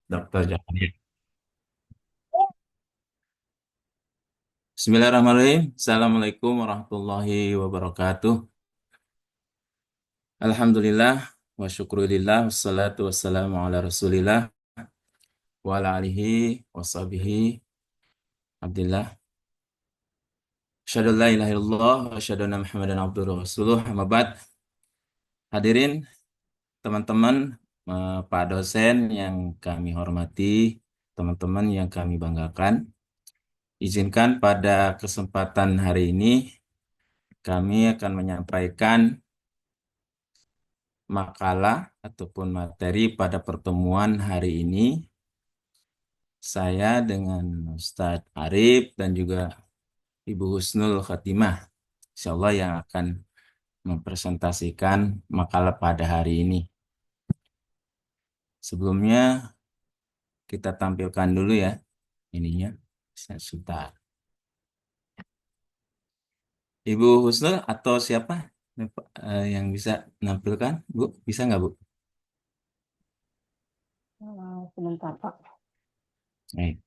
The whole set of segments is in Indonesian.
Dr. Jahani. Bismillahirrahmanirrahim. Assalamualaikum warahmatullahi wabarakatuh. Alhamdulillah wa syukurillah wassalatu wassalamu ala rasulillah wa ala alihi wa sahbihi abdillah. Asyhadu an la ilaha illallah wa asyhadu anna Muhammadan abduhu wa rasuluh. Amma ba'd. Hadirin teman-teman, Pak dosen yang kami hormati, teman-teman yang kami banggakan, izinkan pada kesempatan hari ini kami akan menyampaikan makalah ataupun materi pada pertemuan hari ini. Saya dengan Ustadz Arif dan juga Ibu Husnul Khotimah, insya Allah yang akan mempresentasikan makalah pada hari ini. Sebelumnya kita tampilkan dulu ya ininya. Sebentar. Ibu Husnul atau siapa yang bisa menampilkan? Bu, bisa nggak Bu? Sebentar, Pak. Baik.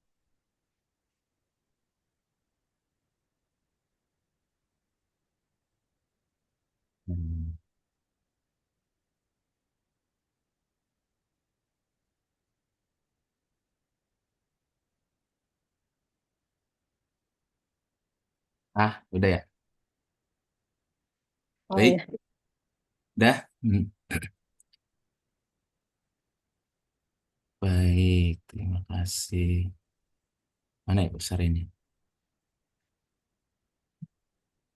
Hmm. Udah ya. Oh Baik, ya, dah. Baik, terima kasih. Mana ya besar ini?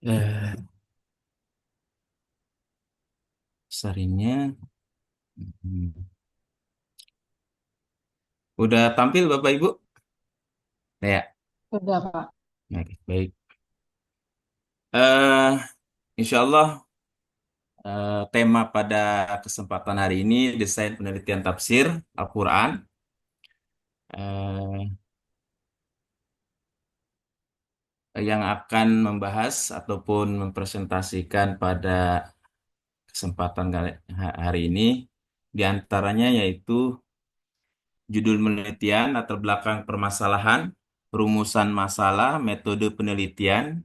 Eh, besarnya. hmm, Udah tampil Bapak Ibu? Ya, sudah, Pak. baik. Baik. Eh, Insya Allah tema pada kesempatan hari ini desain penelitian tafsir Al-Quran. eh, yang akan membahas ataupun mempresentasikan pada kesempatan hari ini diantaranya yaitu judul penelitian, latar belakang permasalahan, rumusan masalah, metode penelitian,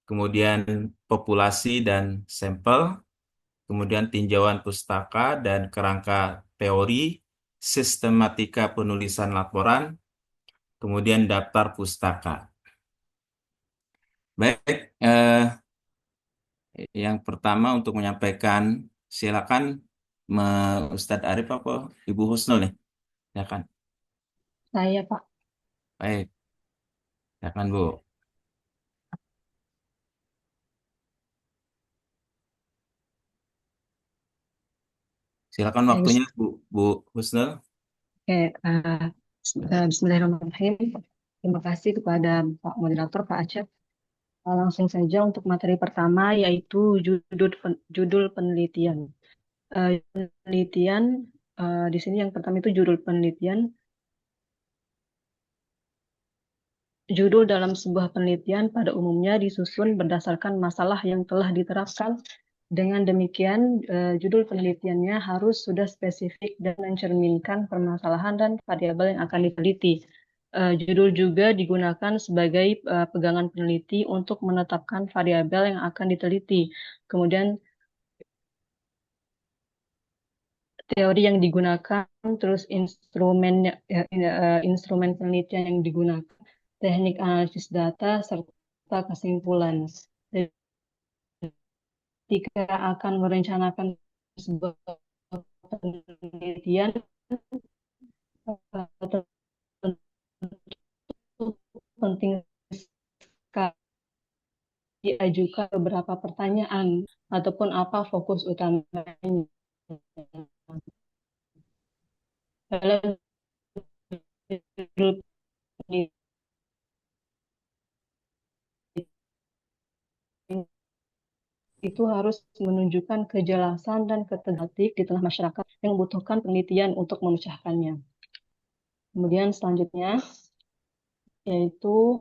kemudian populasi dan sampel, kemudian tinjauan pustaka dan kerangka teori, sistematika penulisan laporan, kemudian daftar pustaka. Baik, yang pertama untuk menyampaikan, silakan Ustadz Arif apa Ibu Husnul nih, silakan. Saya, Pak. Baik, silakan Bu. Silakan Eh, waktunya Bu Husnul. Bismillahirrahmanirrahim. Terima kasih kepada Pak Moderator, Pak Acep. Langsung saja untuk materi pertama, yaitu judul penelitian. Penelitian, di sini yang pertama itu judul penelitian. Judul dalam sebuah penelitian pada umumnya disusun berdasarkan masalah yang telah diterapkan. Dengan demikian, judul penelitiannya harus sudah spesifik dan mencerminkan permasalahan dan variabel yang akan diteliti. Judul juga digunakan sebagai pegangan peneliti untuk menetapkan variabel yang akan diteliti. Kemudian teori yang digunakan, terus instrumen penelitian yang digunakan, teknik analisis data, serta kesimpulan. Ketika akan merencanakan sebuah penelitian, tentu penting sekali diajukan beberapa pertanyaan ataupun apa fokus utamanya. Dalam judul penelitian itu harus menunjukkan kejelasan dan ketegasan di tengah masyarakat yang membutuhkan penelitian untuk memecahkannya. Kemudian selanjutnya yaitu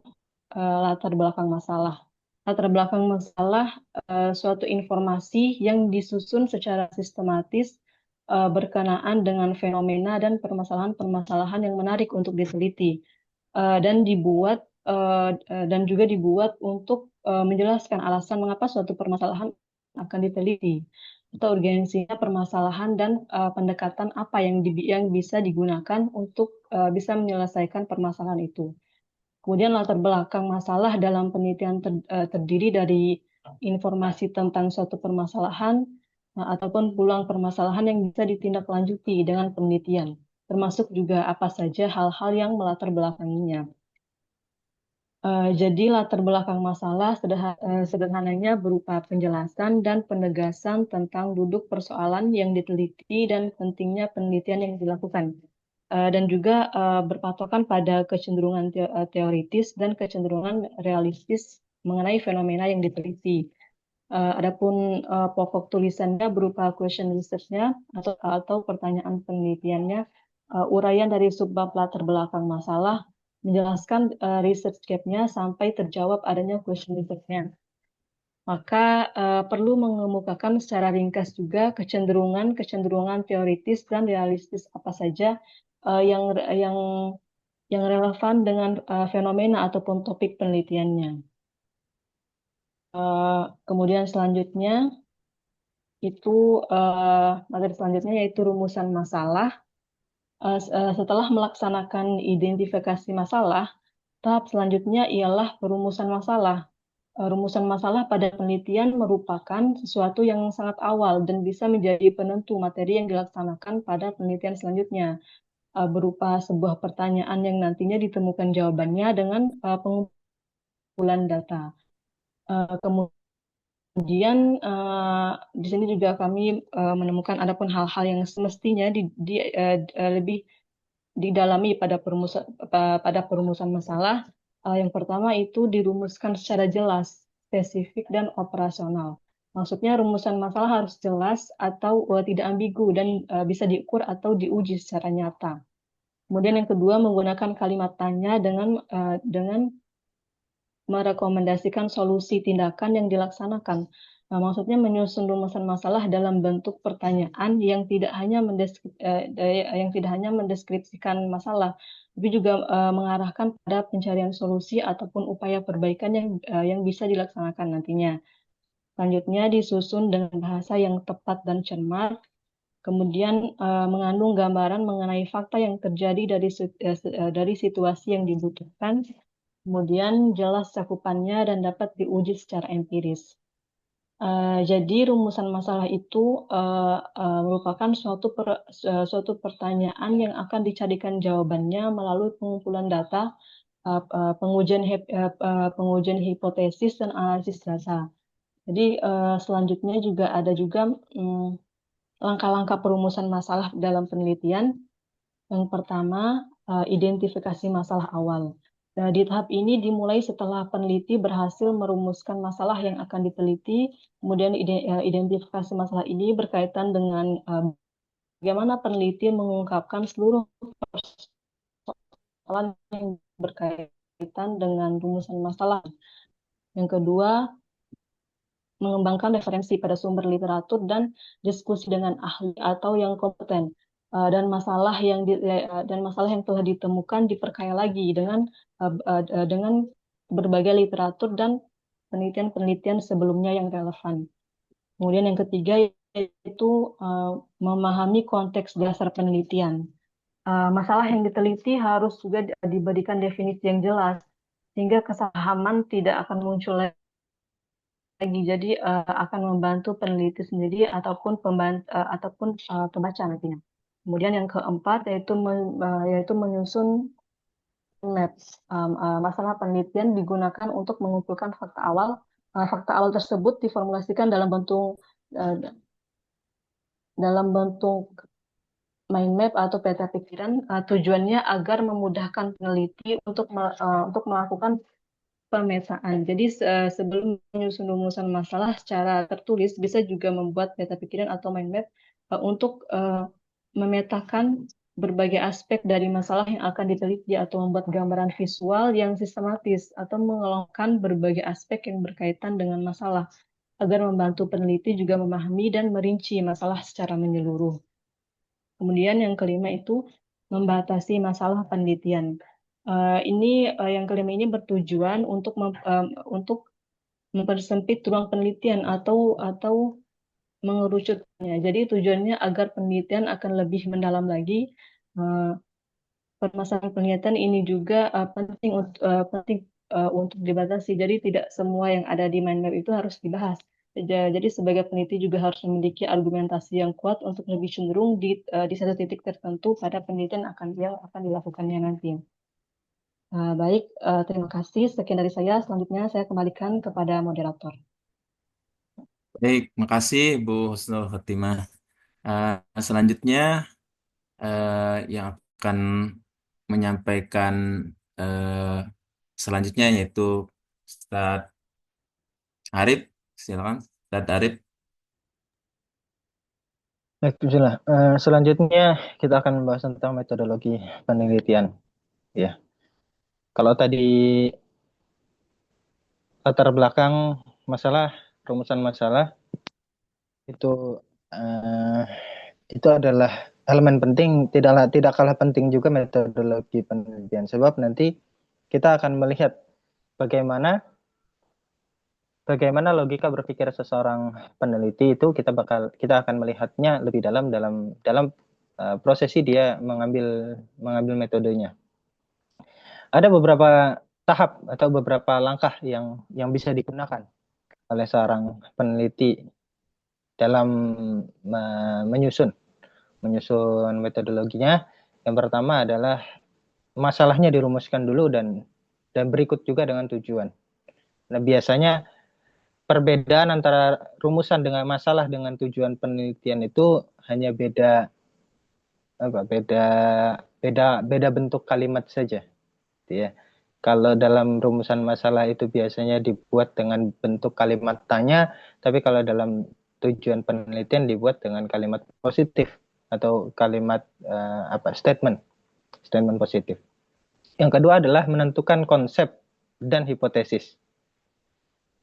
latar belakang masalah. Latar belakang masalah suatu informasi yang disusun secara sistematis berkenaan dengan fenomena dan permasalahan-permasalahan yang menarik untuk diteliti. Dan juga dibuat untuk menjelaskan alasan mengapa suatu permasalahan akan diteliti atau urgensinya permasalahan dan pendekatan apa yang bisa digunakan untuk bisa menyelesaikan permasalahan itu. Kemudian latar belakang masalah dalam penelitian terdiri dari informasi tentang suatu permasalahan ataupun peluang permasalahan yang bisa ditindaklanjuti dengan penelitian, termasuk juga apa saja hal-hal yang melatar belakanginya. Jadi latar belakang masalah sederhananya berupa penjelasan dan penegasan tentang duduk persoalan yang diteliti dan pentingnya penelitian yang dilakukan. Dan juga berpatokan pada kecenderungan teoritis dan kecenderungan realistis mengenai fenomena yang diteliti. Adapun pokok tulisannya berupa question research-nya atau pertanyaan penelitiannya, uraian dari subbab latar belakang masalah, menjelaskan research gap-nya sampai terjawab adanya question research-nya. Maka perlu mengemukakan secara ringkas juga kecenderungan teoritis dan realistis apa saja yang relevan dengan fenomena ataupun topik penelitiannya. Kemudian selanjutnya materi selanjutnya yaitu rumusan masalah. Setelah melaksanakan identifikasi masalah, tahap selanjutnya ialah perumusan masalah. Rumusan masalah pada penelitian merupakan sesuatu yang sangat awal dan bisa menjadi penentu materi yang dilaksanakan pada penelitian selanjutnya, berupa sebuah pertanyaan yang nantinya ditemukan jawabannya dengan pengumpulan data. Kemudian di sini juga kami menemukan adapun hal-hal yang semestinya lebih didalami pada perumusan masalah. Yang pertama itu dirumuskan secara jelas, spesifik, dan operasional. Maksudnya rumusan masalah harus jelas atau tidak ambigu dan bisa diukur atau diuji secara nyata. Kemudian yang kedua, menggunakan kalimat tanya dengan merekomendasikan solusi tindakan yang dilaksanakan. Nah, maksudnya menyusun rumusan masalah dalam bentuk pertanyaan yang tidak hanya mendeskripsikan masalah, tapi juga mengarahkan pada pencarian solusi ataupun upaya perbaikan yang bisa dilaksanakan nantinya. Selanjutnya disusun dengan bahasa yang tepat dan cermat, kemudian mengandung gambaran mengenai fakta yang terjadi dari situasi yang dibutuhkan. Kemudian jelas cakupannya dan dapat diuji secara empiris. Jadi rumusan masalah itu merupakan suatu pertanyaan yang akan dicarikan jawabannya melalui pengumpulan data, pengujian hipotesis, dan analisis data. Jadi selanjutnya ada juga langkah-langkah perumusan masalah dalam penelitian. Yang pertama, identifikasi masalah awal. Nah, di tahap ini dimulai setelah peneliti berhasil merumuskan masalah yang akan diteliti, kemudian identifikasi masalah ini berkaitan dengan bagaimana peneliti mengungkapkan seluruh persoalan yang berkaitan dengan rumusan masalah. Yang kedua, mengembangkan referensi pada sumber literatur dan diskusi dengan ahli atau yang kompeten. Dan masalah yang telah ditemukan diperkaya lagi dengan berbagai literatur dan penelitian-penelitian sebelumnya yang relevan. Kemudian yang ketiga yaitu memahami konteks dasar penelitian. Masalah yang diteliti harus juga diberikan definisi yang jelas sehingga kesepahaman tidak akan muncul lagi. Jadi akan membantu peneliti sendiri ataupun pembaca nantinya. Kemudian yang keempat yaitu menyusun maps. Masalah penelitian digunakan untuk mengumpulkan fakta awal. Fakta awal tersebut diformulasikan dalam bentuk mind map atau peta pikiran. Tujuannya agar memudahkan peneliti untuk melakukan pemetaan. Jadi sebelum menyusun rumusan masalah secara tertulis, bisa juga membuat peta pikiran atau mind map untuk memetakan berbagai aspek dari masalah yang akan diteliti atau membuat gambaran visual yang sistematis atau mengelompokkan berbagai aspek yang berkaitan dengan masalah agar membantu peneliti juga memahami dan merinci masalah secara menyeluruh. Kemudian yang kelima itu membatasi masalah penelitian. Yang kelima ini bertujuan untuk mempersempit ruang penelitian atau mengerucutnya. Jadi tujuannya agar penelitian akan lebih mendalam lagi. Eh, Permasalahan penelitian ini juga penting untuk dibatasi. Jadi tidak semua yang ada di mind map itu harus dibahas. Jadi sebagai peneliti juga harus memiliki argumentasi yang kuat untuk lebih cenderung di satu titik tertentu pada penelitian yang akan dilakukannya nanti. Baik, terima kasih. Sekian dari saya. Selanjutnya saya kembalikan kepada moderator. Baik, makasih Bu Husnul Khotimah. Selanjutnya yang akan menyampaikan eh, selanjutnya yaitu Ustadz Arif. Silakan, Ustadz Arif. Baik, Bismillah. Selanjutnya kita akan membahas tentang metodologi penelitian. Ya, kalau tadi latar belakang masalah, rumusan masalah itu eh, itu adalah elemen penting, tidak kalah penting juga metodologi penelitian. Sebab nanti kita akan melihat bagaimana bagaimana logika berpikir seseorang peneliti itu kita akan melihatnya lebih dalam prosesi dia mengambil metodenya. Ada beberapa tahap atau beberapa langkah yang bisa digunakan oleh seorang peneliti dalam menyusun metodologinya. Yang pertama adalah masalahnya dirumuskan dulu dan berikut juga dengan tujuan. Nah, biasanya perbedaan antara rumusan dengan masalah dengan tujuan penelitian itu hanya beda apa? Beda bentuk kalimat saja, ya. Kalau dalam rumusan masalah itu biasanya dibuat dengan bentuk kalimat tanya, tapi kalau dalam tujuan penelitian dibuat dengan kalimat positif atau kalimat statement positif. Yang kedua adalah menentukan konsep dan hipotesis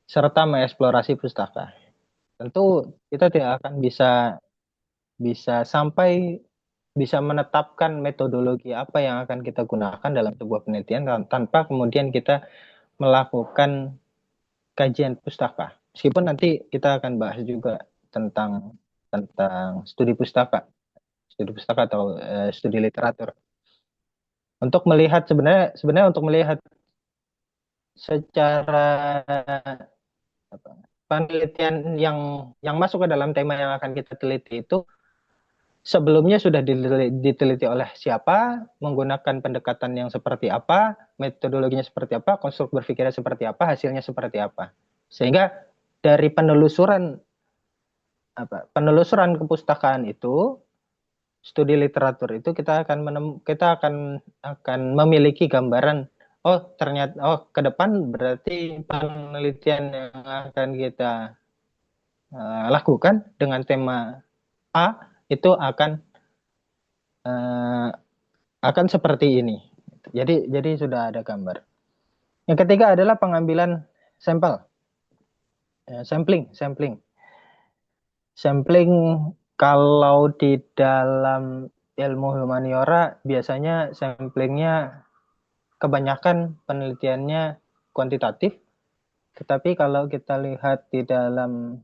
serta mengeksplorasi pustaka. Tentu kita tidak akan bisa menetapkan metodologi apa yang akan kita gunakan dalam sebuah penelitian tanpa kemudian kita melakukan kajian pustaka. Meskipun nanti kita akan bahas juga tentang tentang studi pustaka atau studi literatur. Untuk melihat sebenarnya untuk melihat secara penelitian yang masuk ke dalam tema yang akan kita teliti itu sebelumnya sudah diteliti oleh siapa, menggunakan pendekatan yang seperti apa, metodologinya seperti apa, konstruk berpikirnya seperti apa, hasilnya seperti apa. Sehingga dari penelusuran kepustakaan itu, studi literatur itu kita akan memiliki gambaran, ke depan berarti penelitian yang akan kita lakukan dengan tema A itu uh, akan seperti ini. Jadi sudah ada gambar. Yang ketiga adalah pengambilan sampel, sampling. Sampling kalau di dalam ilmu humaniora biasanya samplingnya kebanyakan penelitiannya kuantitatif, tetapi kalau kita lihat di dalam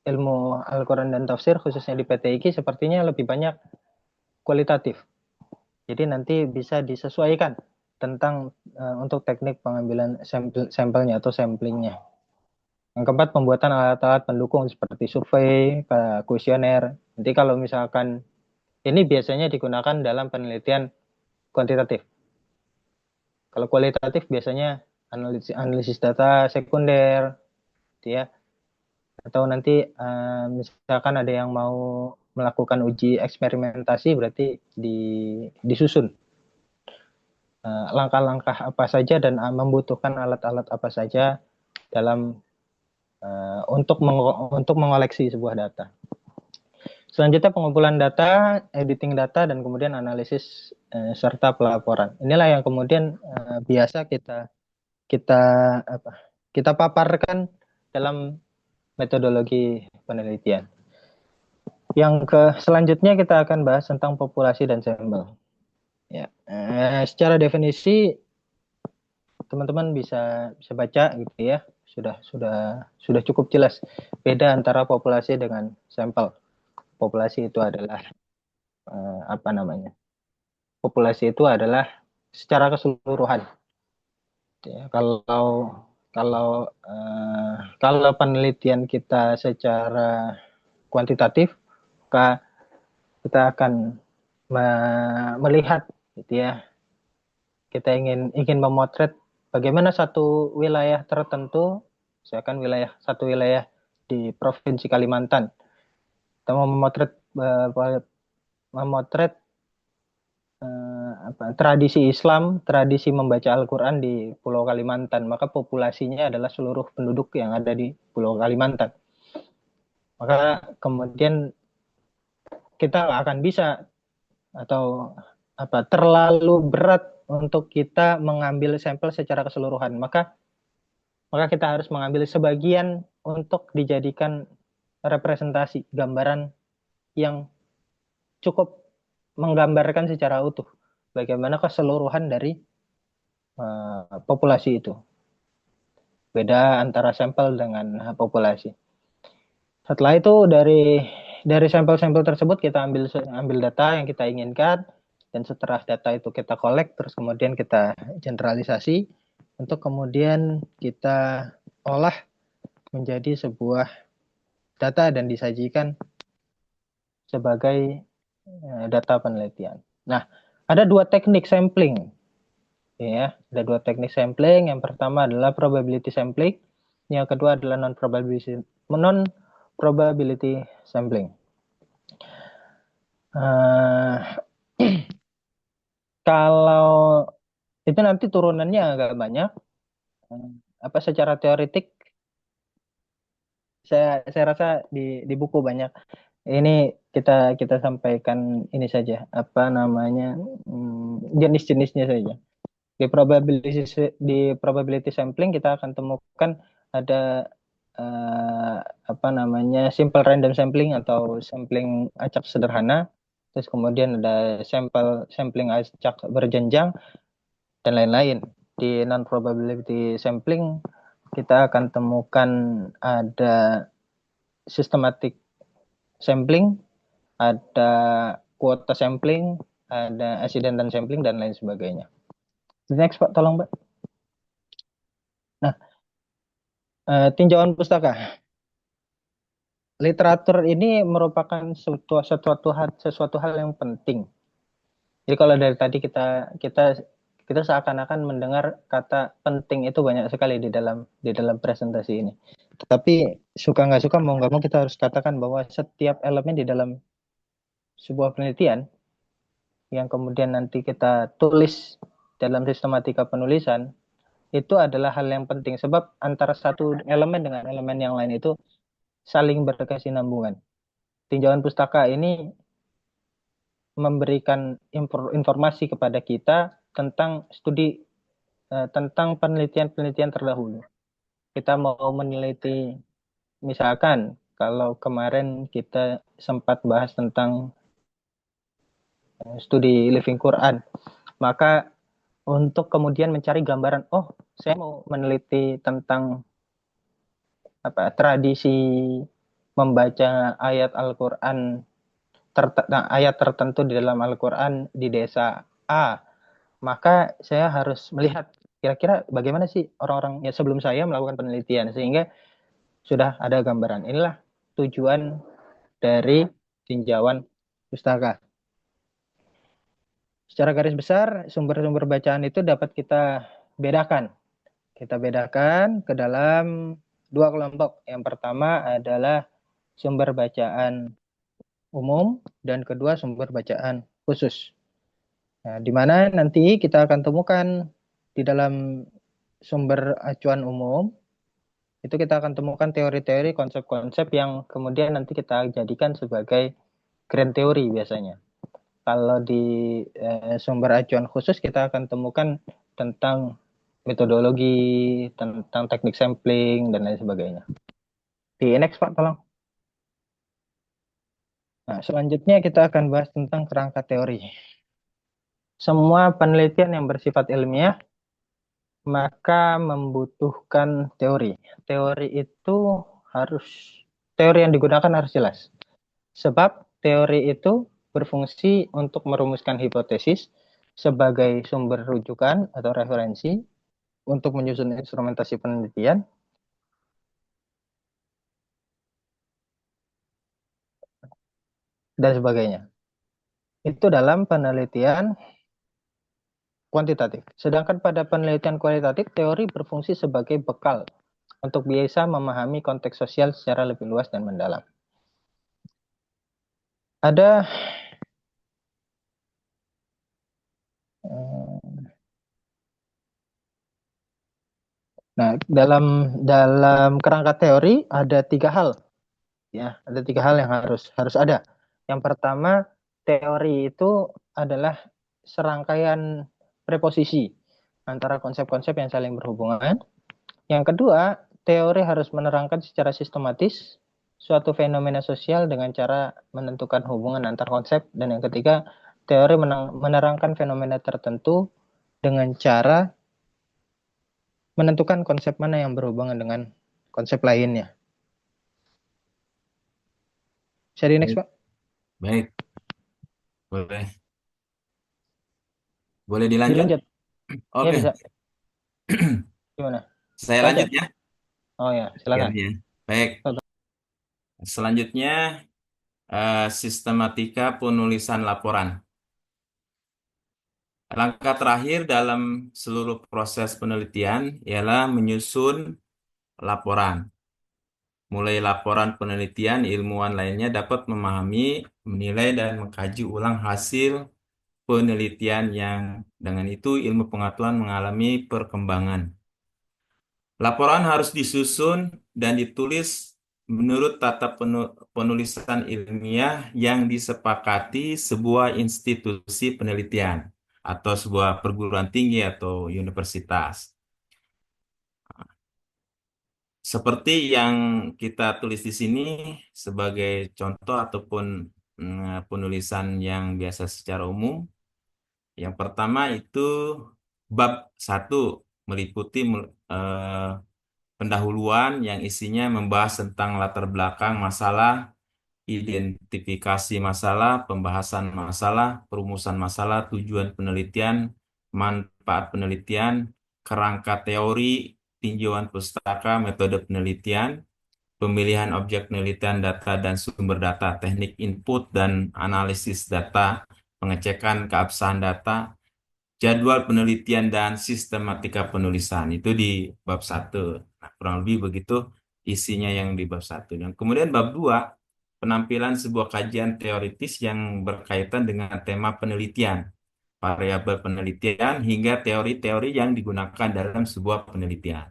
ilmu Al-Quran dan Tafsir khususnya di PTIQ sepertinya lebih banyak kualitatif. Jadi nanti bisa disesuaikan tentang untuk teknik pengambilan sampelnya atau samplingnya. Yang keempat, pembuatan alat-alat pendukung seperti survei, kuesioner. Nanti kalau misalkan ini biasanya digunakan dalam penelitian kuantitatif. Kalau kualitatif biasanya analisis data sekunder, ya. Atau nanti misalkan ada yang mau melakukan uji eksperimentasi, berarti disusun langkah-langkah apa saja dan membutuhkan alat-alat apa saja dalam untuk mengoleksi sebuah data. Selanjutnya pengumpulan data, editing data, dan kemudian analisis serta pelaporan. Inilah yang kemudian biasa kita paparkan dalam metodologi penelitian. Selanjutnya kita akan bahas tentang populasi dan sampel. Ya, secara definisi teman-teman bisa baca gitu ya. Sudah cukup jelas beda antara populasi dengan sampel. Populasi itu adalah apa namanya? Populasi itu adalah secara keseluruhan. Ya, kalau kalau penelitian kita secara kuantitatif, maka kita akan melihat gitu ya. Kita ingin memotret bagaimana satu wilayah tertentu, misalkan satu wilayah di Provinsi Kalimantan. Kita mau memotret tradisi Islam, tradisi membaca Al-Quran di Pulau Kalimantan. Maka populasinya adalah seluruh penduduk yang ada di Pulau Kalimantan. Maka kemudian kita nggak akan bisa atau terlalu berat untuk kita mengambil sampel secara keseluruhan. Maka kita harus mengambil sebagian untuk dijadikan representasi, gambaran yang cukup menggambarkan secara utuh bagaimana keseluruhan dari populasi itu. Beda antara sampel dengan populasi. Setelah itu dari sampel-sampel tersebut kita ambil data yang kita inginkan, dan setelah data itu kita collect, terus kemudian kita generalisasi untuk kemudian kita olah menjadi sebuah data dan disajikan sebagai data penelitian. Nah, ada dua teknik sampling. Ya, ada dua teknik sampling. Yang pertama adalah probability sampling, yang kedua adalah non-probability sampling. Kalau itu nanti turunannya agak banyak. Secara teoretik saya rasa di buku banyak. Ini kita sampaikan ini saja, jenis-jenisnya saja. Di probability sampling kita akan temukan ada simple random sampling atau sampling acak sederhana. Terus kemudian ada sampling acak berjenjang dan lain-lain. Di non probability sampling kita akan temukan ada systematic sampling, ada quota sampling, ada accidental sampling, dan lain sebagainya. Next, Pak, tolong, Pak. Nah, tinjauan pustaka. Literatur ini merupakan sesuatu hal yang penting. Jadi kalau dari tadi kita seakan-akan mendengar kata penting itu banyak sekali di dalam presentasi ini. Tapi suka nggak suka, mau nggak mau kita harus katakan bahwa setiap elemen di dalam sebuah penelitian yang kemudian nanti kita tulis dalam sistematika penulisan itu adalah hal yang penting, sebab antara satu elemen dengan elemen yang lain itu saling berkesinambungan. Tinjauan pustaka ini memberikan informasi kepada kita tentang tentang penelitian-penelitian terdahulu. Kita mau meneliti, misalkan kalau kemarin kita sempat bahas tentang studi Living Quran, maka untuk kemudian mencari gambaran, saya mau meneliti tentang tradisi membaca ayat Al-Quran, ayat tertentu di dalam Al-Quran di desa A, maka saya harus melihat kira-kira bagaimana sih orang-orang ya sebelum saya melakukan penelitian, sehingga sudah ada gambaran. Inilah tujuan dari tinjauan pustaka. Secara garis besar, sumber-sumber bacaan itu dapat kita bedakan. Kita bedakan ke dalam dua kelompok. Yang pertama adalah sumber bacaan umum, dan kedua sumber bacaan khusus. Nah, di mana nanti kita akan temukan di dalam sumber acuan umum, itu kita akan temukan teori-teori, konsep-konsep yang kemudian nanti kita jadikan sebagai grand teori biasanya. Kalau di sumber acuan khusus kita akan temukan tentang metodologi, tentang teknik sampling, dan lain sebagainya. Di next, Pak, tolong. Nah, selanjutnya kita akan bahas tentang kerangka teori. Semua penelitian yang bersifat ilmiah maka membutuhkan teori. Teori itu harus, teori yang digunakan harus jelas. Sebab teori itu berfungsi untuk merumuskan hipotesis sebagai sumber rujukan atau referensi untuk menyusun instrumentasi penelitian dan sebagainya. Itu dalam penelitian kuantitatif. Sedangkan pada penelitian kualitatif, teori berfungsi sebagai bekal untuk bisa memahami konteks sosial secara lebih luas dan mendalam. Ada Nah, dalam kerangka teori ada 3 hal, ya, ada 3 hal yang harus ada. Yang pertama, teori itu adalah serangkaian preposisi antara konsep-konsep yang saling berhubungan. Yang kedua, teori harus menerangkan secara sistematis suatu fenomena sosial dengan cara menentukan hubungan antar konsep. Dan yang ketiga, teori menerangkan fenomena tertentu dengan cara menentukan konsep mana yang berhubungan dengan konsep lainnya. Bisa di next, Baik, Pak? baik. Boleh. Boleh dilanjut? Dilanjut. Ya, Oke. bisa. Gimana? Saya Baca. lanjut ya. Oh ya, silakan. Akhirnya. Baik. Selanjutnya, sistematika penulisan laporan. Langkah terakhir dalam seluruh proses penelitian ialah menyusun laporan. Mulai laporan penelitian, ilmuwan lainnya dapat memahami, menilai, dan mengkaji ulang hasil penelitian yang dengan itu ilmu pengetahuan mengalami perkembangan. Laporan harus disusun dan ditulis menurut tata penulisan ilmiah yang disepakati sebuah institusi penelitian atau sebuah perguruan tinggi atau universitas. Seperti yang kita tulis di sini sebagai contoh ataupun penulisan yang biasa secara umum. Yang pertama itu bab 1 meliputi pendahuluan yang isinya membahas tentang latar belakang masalah, identifikasi masalah, pembahasan masalah, perumusan masalah, tujuan penelitian, manfaat penelitian, kerangka teori, tinjauan pustaka, metode penelitian, pemilihan objek penelitian data dan sumber data, teknik input dan analisis data, pengecekan keabsahan data, jadwal penelitian dan sistematika penulisan. Itu di bab 1. Nah, kurang lebih begitu isinya yang di bab 1. Dan kemudian bab 2, penampilan sebuah kajian teoritis yang berkaitan dengan tema penelitian, variabel penelitian, hingga teori-teori yang digunakan dalam sebuah penelitian.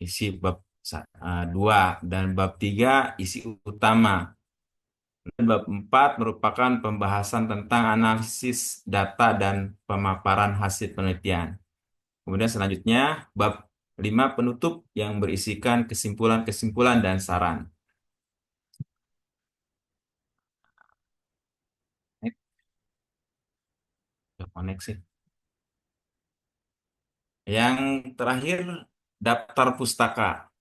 Isi bab 2 dan bab 3 isi utama. Dan bab 4 merupakan pembahasan tentang analisis data dan pemaparan hasil penelitian. Kemudian selanjutnya bab 5 penutup yang berisikan kesimpulan-kesimpulan dan saran. Koneksi. Yang terakhir daftar pustaka.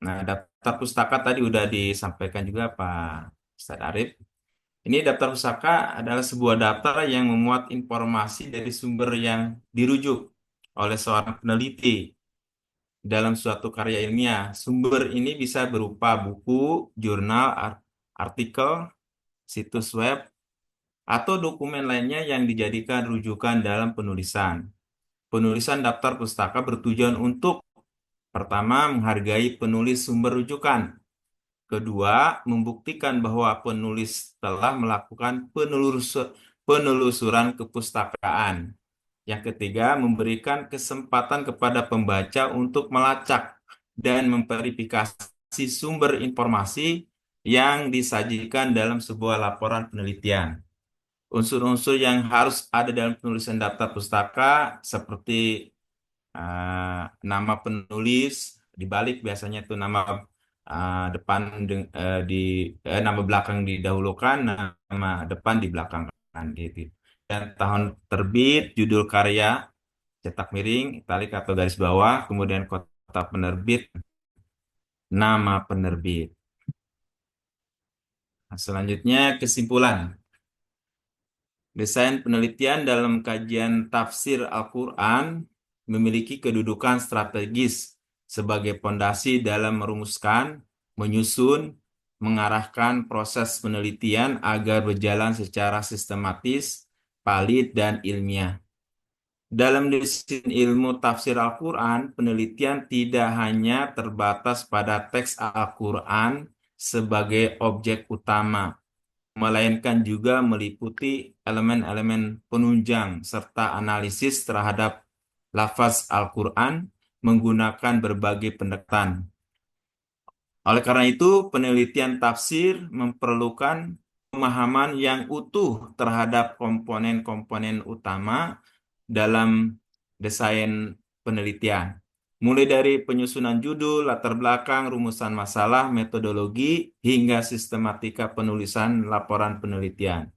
Nah, daftar pustaka tadi udah disampaikan juga Pak Ustadz Arif. Ini daftar pustaka adalah sebuah daftar yang memuat informasi dari sumber yang dirujuk oleh seorang peneliti dalam suatu karya ilmiah. Sumber ini bisa berupa buku, jurnal, artikel, situs web, atau dokumen lainnya yang dijadikan rujukan dalam penulisan. Penulisan daftar pustaka bertujuan untuk pertama, menghargai penulis sumber rujukan. Kedua, membuktikan bahwa penulis telah melakukan penelusuran kepustakaan. Yang ketiga, memberikan kesempatan kepada pembaca untuk melacak dan memverifikasi sumber informasi yang disajikan dalam sebuah laporan penelitian. Unsur-unsur yang harus ada dalam penulisan daftar pustaka seperti nama penulis, dibalik biasanya itu nama depan nama belakang didahulukan, nama depan dibelakangkan gitu. Dan tahun terbit, judul karya, cetak miring, italik atau garis bawah, kemudian kota penerbit, nama penerbit. Nah, selanjutnya kesimpulan. Desain penelitian dalam kajian tafsir Al-Quran memiliki kedudukan strategis sebagai fondasi dalam merumuskan, menyusun, mengarahkan proses penelitian agar berjalan secara sistematis, valid, dan ilmiah. Dalam desain ilmu tafsir Al-Quran, penelitian tidak hanya terbatas pada teks Al-Quran sebagai objek utama, melainkan juga meliputi elemen-elemen penunjang serta analisis terhadap lafaz Al-Quran menggunakan berbagai pendekatan. Oleh karena itu, penelitian tafsir memerlukan pemahaman yang utuh terhadap komponen-komponen utama dalam desain penelitian. Mulai dari penyusunan judul, latar belakang, rumusan masalah, metodologi, hingga sistematika penulisan laporan penelitian.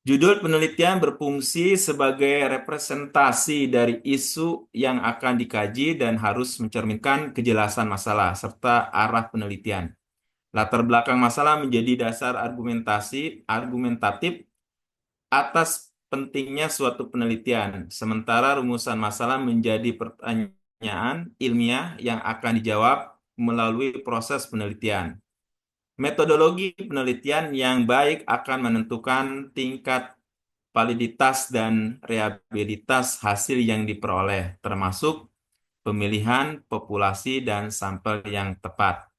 Judul penelitian berfungsi sebagai representasi dari isu yang akan dikaji dan harus mencerminkan kejelasan masalah serta arah penelitian. Latar belakang masalah menjadi dasar argumentatif atas pentingnya suatu penelitian, sementara rumusan masalah menjadi pertanyaan ilmiah yang akan dijawab melalui proses penelitian. Metodologi penelitian yang baik akan menentukan tingkat validitas dan reliabilitas hasil yang diperoleh, termasuk pemilihan populasi dan sampel yang tepat.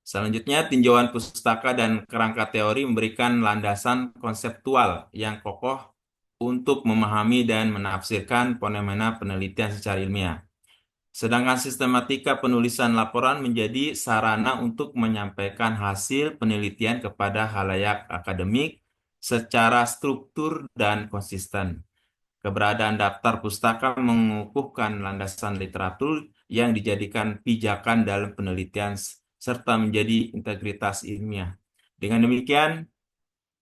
Selanjutnya, tinjauan pustaka dan kerangka teori memberikan landasan konseptual yang kokoh untuk memahami dan menafsirkan fenomena penelitian secara ilmiah. Sedangkan sistematika penulisan laporan menjadi sarana untuk menyampaikan hasil penelitian kepada khalayak akademik secara struktur dan konsisten. Keberadaan daftar pustaka mengukuhkan landasan literatur yang dijadikan pijakan dalam penelitian serta menjadi integritas ilmiah. Dengan demikian,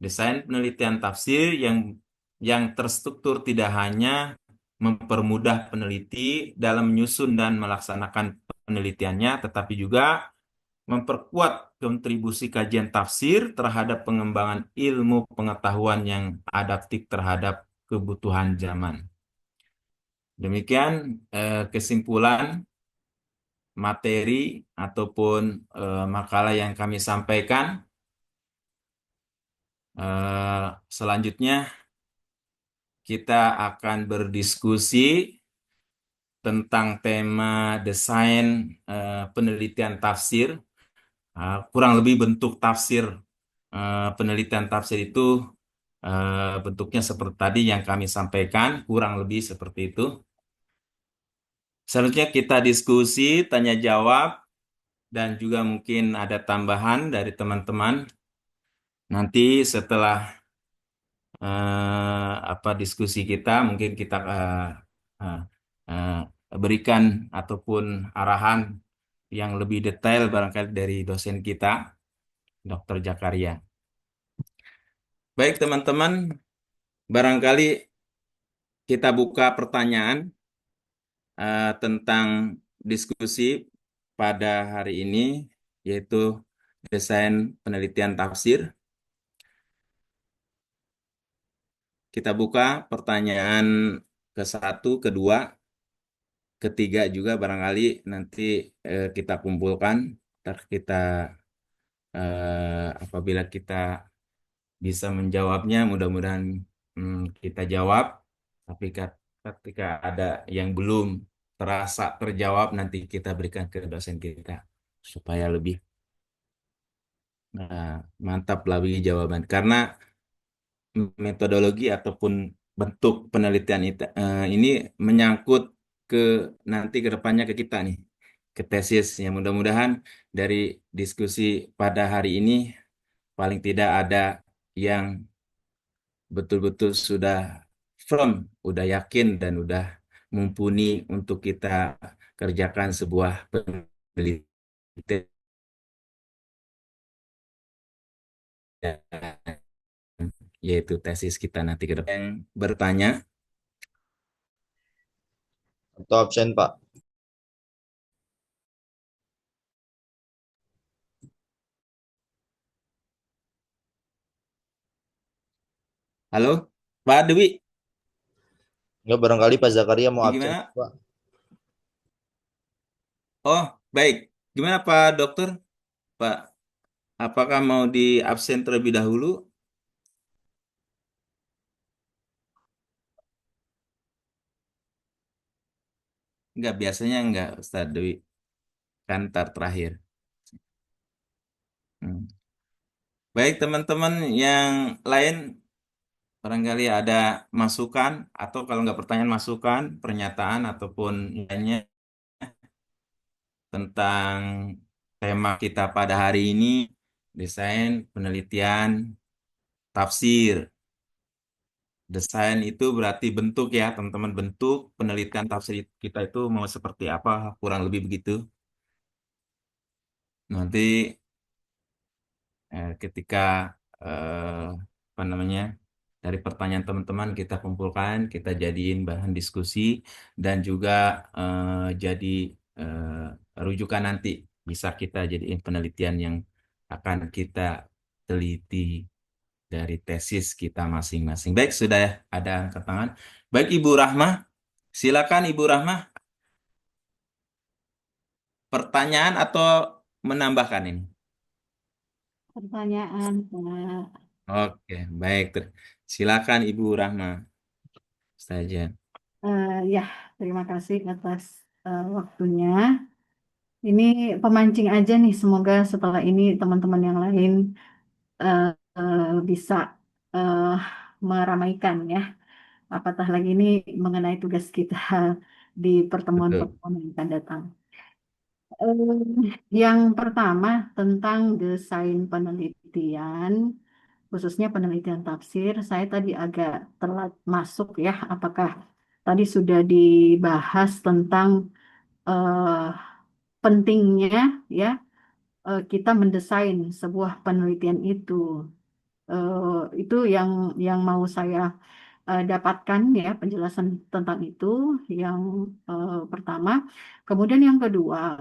desain penelitian tafsir yang terstruktur tidak hanya mempermudah peneliti dalam menyusun dan melaksanakan penelitiannya, tetapi juga memperkuat kontribusi kajian tafsir terhadap pengembangan ilmu pengetahuan yang adaptif terhadap kebutuhan zaman. Demikian kesimpulan materi ataupun makalah yang kami sampaikan. Selanjutnya kita akan berdiskusi tentang tema desain penelitian tafsir. Kurang lebih bentuk tafsir penelitian tafsir itu bentuknya seperti tadi yang kami sampaikan, kurang lebih seperti itu. Selanjutnya kita diskusi, tanya jawab, dan juga mungkin ada tambahan dari teman-teman. Nanti setelah diskusi kita, mungkin kita berikan ataupun arahan yang lebih detail barangkali dari dosen kita, Dr. Jakaria. Baik teman-teman, barangkali kita buka pertanyaan tentang diskusi pada hari ini, yaitu desain penelitian tafsir. Kita buka pertanyaan ke-1, kedua, ketiga juga barangkali nanti kita kumpulkan. Ntar kita apabila kita bisa menjawabnya, mudah-mudahan kita jawab. Tapi ketika ada yang belum terasa terjawab, nanti kita berikan ke dosen kita supaya lebih mantap lagi jawaban. Karena metodologi ataupun bentuk penelitian ini menyangkut ke nanti ke depannya ke kita nih, ke tesis. Yang mudah-mudahan dari diskusi pada hari ini paling tidak ada yang betul-betul sudah firm, udah yakin dan udah mumpuni untuk kita kerjakan sebuah penelitian penelitian yaitu tesis kita nanti ke depan. Yang bertanya, Atau absen, Pak. halo, Pak Dewi, Enggak, barangkali Pak Zakaria mau absen, gimana? Pak. Oh, baik. Gimana Pak Dokter? Pak, apakah mau di absen terlebih dahulu? Enggak, biasanya enggak, Ustaz Dewi. Kan ntar terakhir. Hmm. Baik, teman-teman yang lain, barangkali ada masukan, atau kalau nggak pertanyaan, masukan, pernyataan, ataupun lainnya tentang tema kita pada hari ini, desain penelitian tafsir. Desain itu berarti bentuk ya, teman-teman. Bentuk penelitian tafsir kita itu mau seperti apa, kurang lebih begitu. Nanti ketika eh, apa namanya, dari pertanyaan teman-teman kita kumpulkan, kita jadiin bahan diskusi dan juga jadi rujukan nanti bisa kita jadiin penelitian yang akan kita teliti dari tesis kita masing-masing. Baik, sudah ya, ada angkat tangan. Baik, Ibu Rahmah, silakan Ibu Rahmah, pertanyaan atau menambahkan ini? Pertanyaan, Pak. Oke, baik. Silakan Ibu Rahmah saja. Ya, terima kasih atas waktunya. Ini pemancing aja nih, semoga setelah ini teman-teman yang lain eh, bisa eh, meramaikan ya. Apatah lagi ini mengenai tugas kita di Betul. pertemuan-pertemuan yang akan datang. Yang pertama tentang desain penelitian, khususnya penelitian tafsir, saya tadi agak telat masuk ya. Apakah tadi sudah dibahas tentang eh, pentingnya ya kita mendesain sebuah penelitian itu. Itu yang mau saya dapatkan ya penjelasan tentang itu yang pertama. Kemudian yang kedua,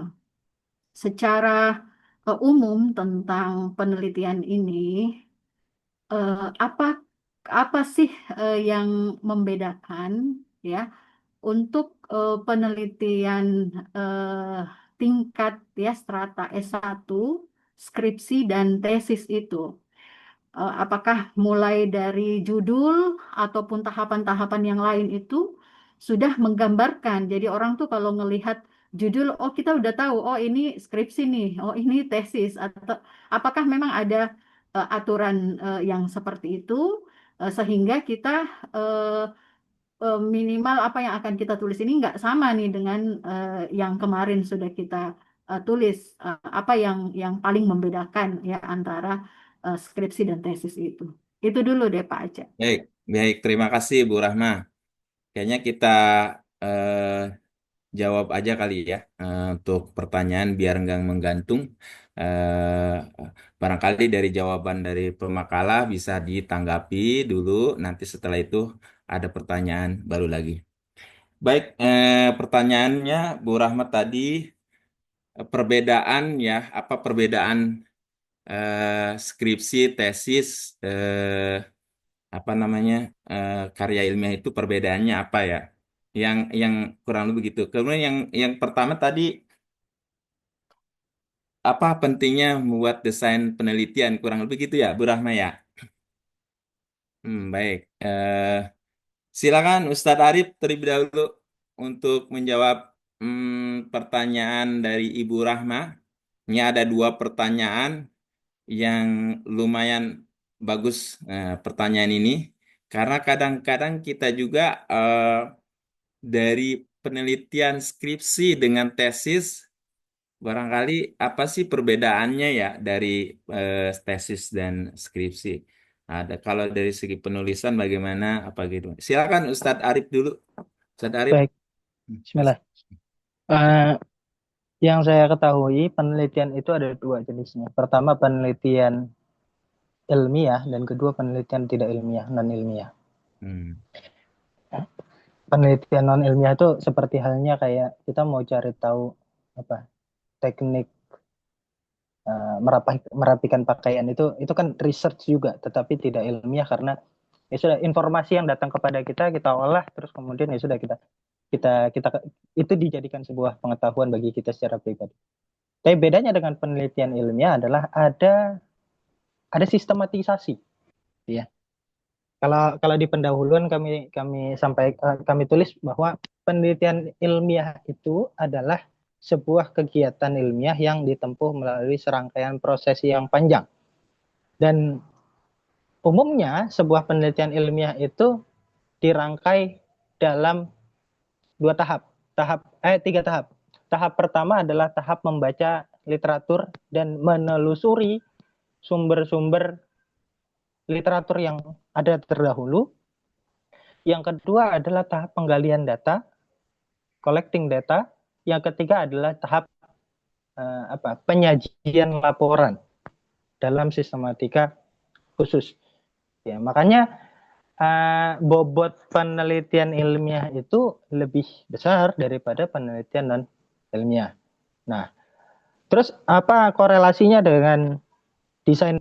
secara umum tentang penelitian ini eh, apa apa sih yang membedakan ya untuk penelitian eh, tingkat ya strata S1, skripsi dan tesis itu? Apakah mulai dari judul ataupun tahapan-tahapan yang lain itu sudah menggambarkan. Jadi orang tuh kalau ngelihat judul, oh kita udah tahu, oh ini skripsi nih, oh ini tesis. Atau apakah memang ada aturan yang seperti itu sehingga kita eh, minimal apa yang akan kita tulis ini nggak sama nih dengan yang kemarin sudah kita tulis. Apa yang paling membedakan ya antara skripsi dan tesis itu. Itu dulu deh Pak Aceh. Baik, baik. Terima kasih Bu Rahma. Kayaknya kita eh, jawab aja kali ya untuk pertanyaan biar nggak menggantung. Eh, Barangkali dari jawaban dari pemakalah bisa ditanggapi dulu. Nanti setelah itu ada pertanyaan baru lagi. Baik, pertanyaannya Bu Rahmat tadi perbedaan ya, apa perbedaan skripsi, tesis, apa namanya karya ilmiah itu perbedaannya apa ya? Yang kurang lebih begitu. Kemudian yang pertama tadi apa pentingnya membuat desain penelitian kurang lebih gitu ya, Bu Rahma ya. Baik. Silakan Ustadz Arif terlebih dahulu untuk menjawab pertanyaan dari Ibu Rahma. Ini ada dua pertanyaan yang lumayan bagus pertanyaan ini karena kadang-kadang kita juga dari penelitian skripsi dengan tesis barangkali apa sih perbedaannya ya dari tesis dan skripsi. Ada kalau dari segi penulisan bagaimana apa gitu. Silakan Ustadz Arif dulu. Ustadz Arif. Baik, Bismillah. Eh, Yang saya ketahui penelitian itu ada dua jenisnya. Pertama penelitian ilmiah dan kedua penelitian tidak ilmiah, non ilmiah. Hmm. Penelitian non ilmiah itu seperti halnya kayak kita mau cari tahu apa teknik merapikan pakaian itu kan research juga, tetapi tidak ilmiah karena ya sudah informasi yang datang kepada kita olah terus kemudian ya sudah kita itu dijadikan sebuah pengetahuan bagi kita secara pribadi. Tapi bedanya dengan penelitian ilmiah adalah ada sistematisasi, ya. Kalau di pendahuluan kami tulis bahwa penelitian ilmiah itu adalah sebuah kegiatan ilmiah yang ditempuh melalui serangkaian proses yang panjang. Dan umumnya sebuah penelitian ilmiah itu dirangkai dalam tiga tahap. Tahap pertama adalah tahap membaca literatur dan menelusuri sumber-sumber literatur yang ada terdahulu. Yang kedua adalah tahap penggalian data, collecting data. Yang ketiga adalah tahap penyajian laporan dalam sistematika khusus. Ya, makanya bobot penelitian ilmiah itu lebih besar daripada penelitian non ilmiah. Nah, terus apa korelasinya dengan desain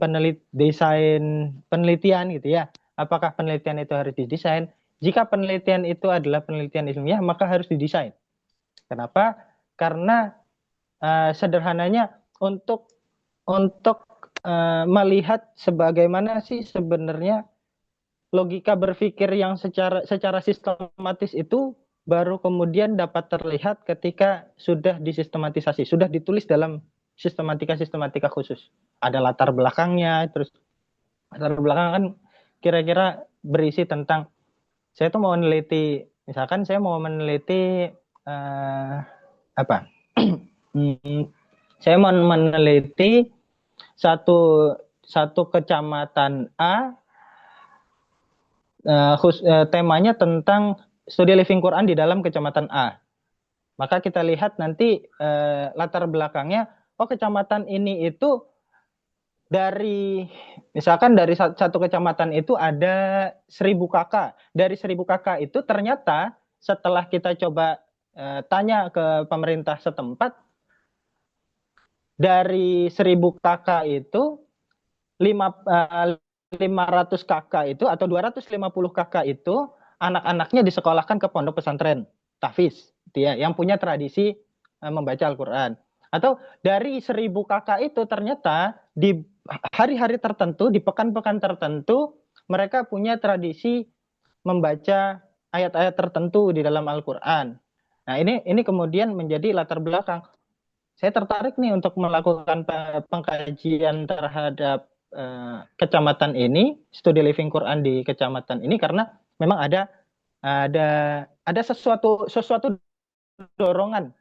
penelitian gitu ya? Apakah penelitian itu harus didesain? Jika penelitian itu adalah penelitian ilmiah, maka harus didesain. Kenapa? Karena sederhananya untuk melihat sebagaimana sih sebenarnya logika berpikir yang secara sistematis itu baru kemudian dapat terlihat ketika sudah disistematisasi, sudah ditulis dalam sistematika khusus. Ada latar belakangnya, terus latar belakang kan kira-kira berisi tentang saya tuh mau meneliti, misalkan saya mau meneliti saya mau meneliti satu kecamatan A, temanya tentang studi living Quran di dalam kecamatan A. Maka kita lihat nanti latar belakangnya, kecamatan ini itu misalkan dari satu kecamatan itu ada 1000 kakak. Dari 1000 kakak itu ternyata setelah kita coba tanya ke pemerintah setempat, dari 1000 kakak itu 500 kakak itu atau 250 kakak itu anak-anaknya disekolahkan ke pondok pesantren tahfiz, yang punya tradisi membaca Al-Quran. Atau dari 1000 kakak itu ternyata di hari-hari tertentu, di pekan-pekan tertentu, mereka punya tradisi membaca ayat-ayat tertentu di dalam Al-Quran. Nah, ini kemudian menjadi latar belakang. Saya tertarik nih untuk melakukan pengkajian terhadap kecamatan ini, studi living Quran di kecamatan ini, karena memang ada sesuatu dorongan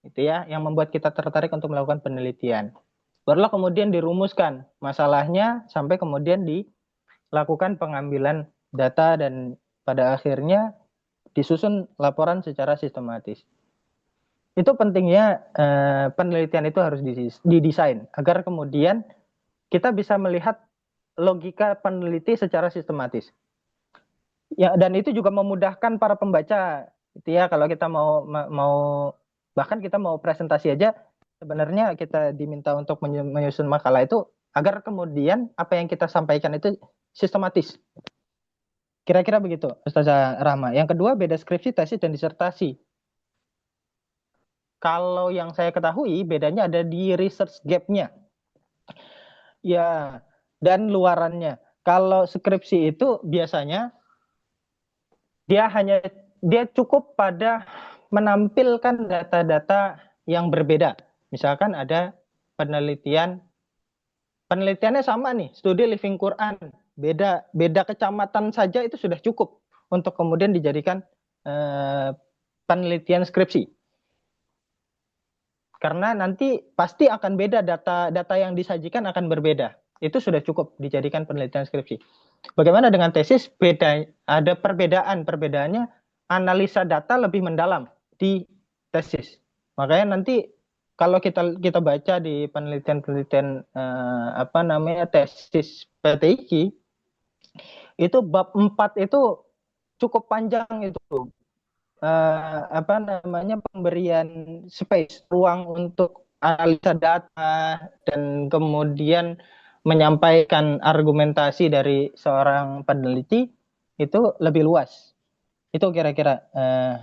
gitu ya yang membuat kita tertarik untuk melakukan penelitian. Barulah kemudian dirumuskan masalahnya sampai kemudian dilakukan pengambilan data dan pada akhirnya disusun laporan secara sistematis. Itu pentingnya penelitian itu harus didesain agar kemudian kita bisa melihat logika peneliti secara sistematis. Ya, dan itu juga memudahkan para pembaca gitu ya, kalau kita mau bahkan kita mau presentasi aja, sebenarnya kita diminta untuk menyusun makalah itu agar kemudian apa yang kita sampaikan itu sistematis. Kira-kira begitu, Ustazah Rahma. Yang kedua, beda skripsi, tesis, dan disertasi. Kalau yang saya ketahui, bedanya ada di research gap-nya. Ya, dan luarannya. Kalau skripsi itu biasanya dia cukup pada menampilkan data-data yang berbeda. Misalkan ada penelitiannya sama nih, studi living Quran, beda kecamatan saja itu sudah cukup untuk kemudian dijadikan penelitian skripsi. Karena nanti pasti akan beda, data yang disajikan akan berbeda. Itu sudah cukup dijadikan penelitian skripsi. Bagaimana dengan tesis? Ada perbedaannya analisa data lebih mendalam di tesis. Makanya nanti kalau kita baca di penelitian-penelitian apa namanya tesis PTIQ itu bab 4 itu cukup panjang itu apa namanya pemberian space ruang untuk analisa data dan kemudian menyampaikan argumentasi dari seorang peneliti itu lebih luas. Itu kira-kira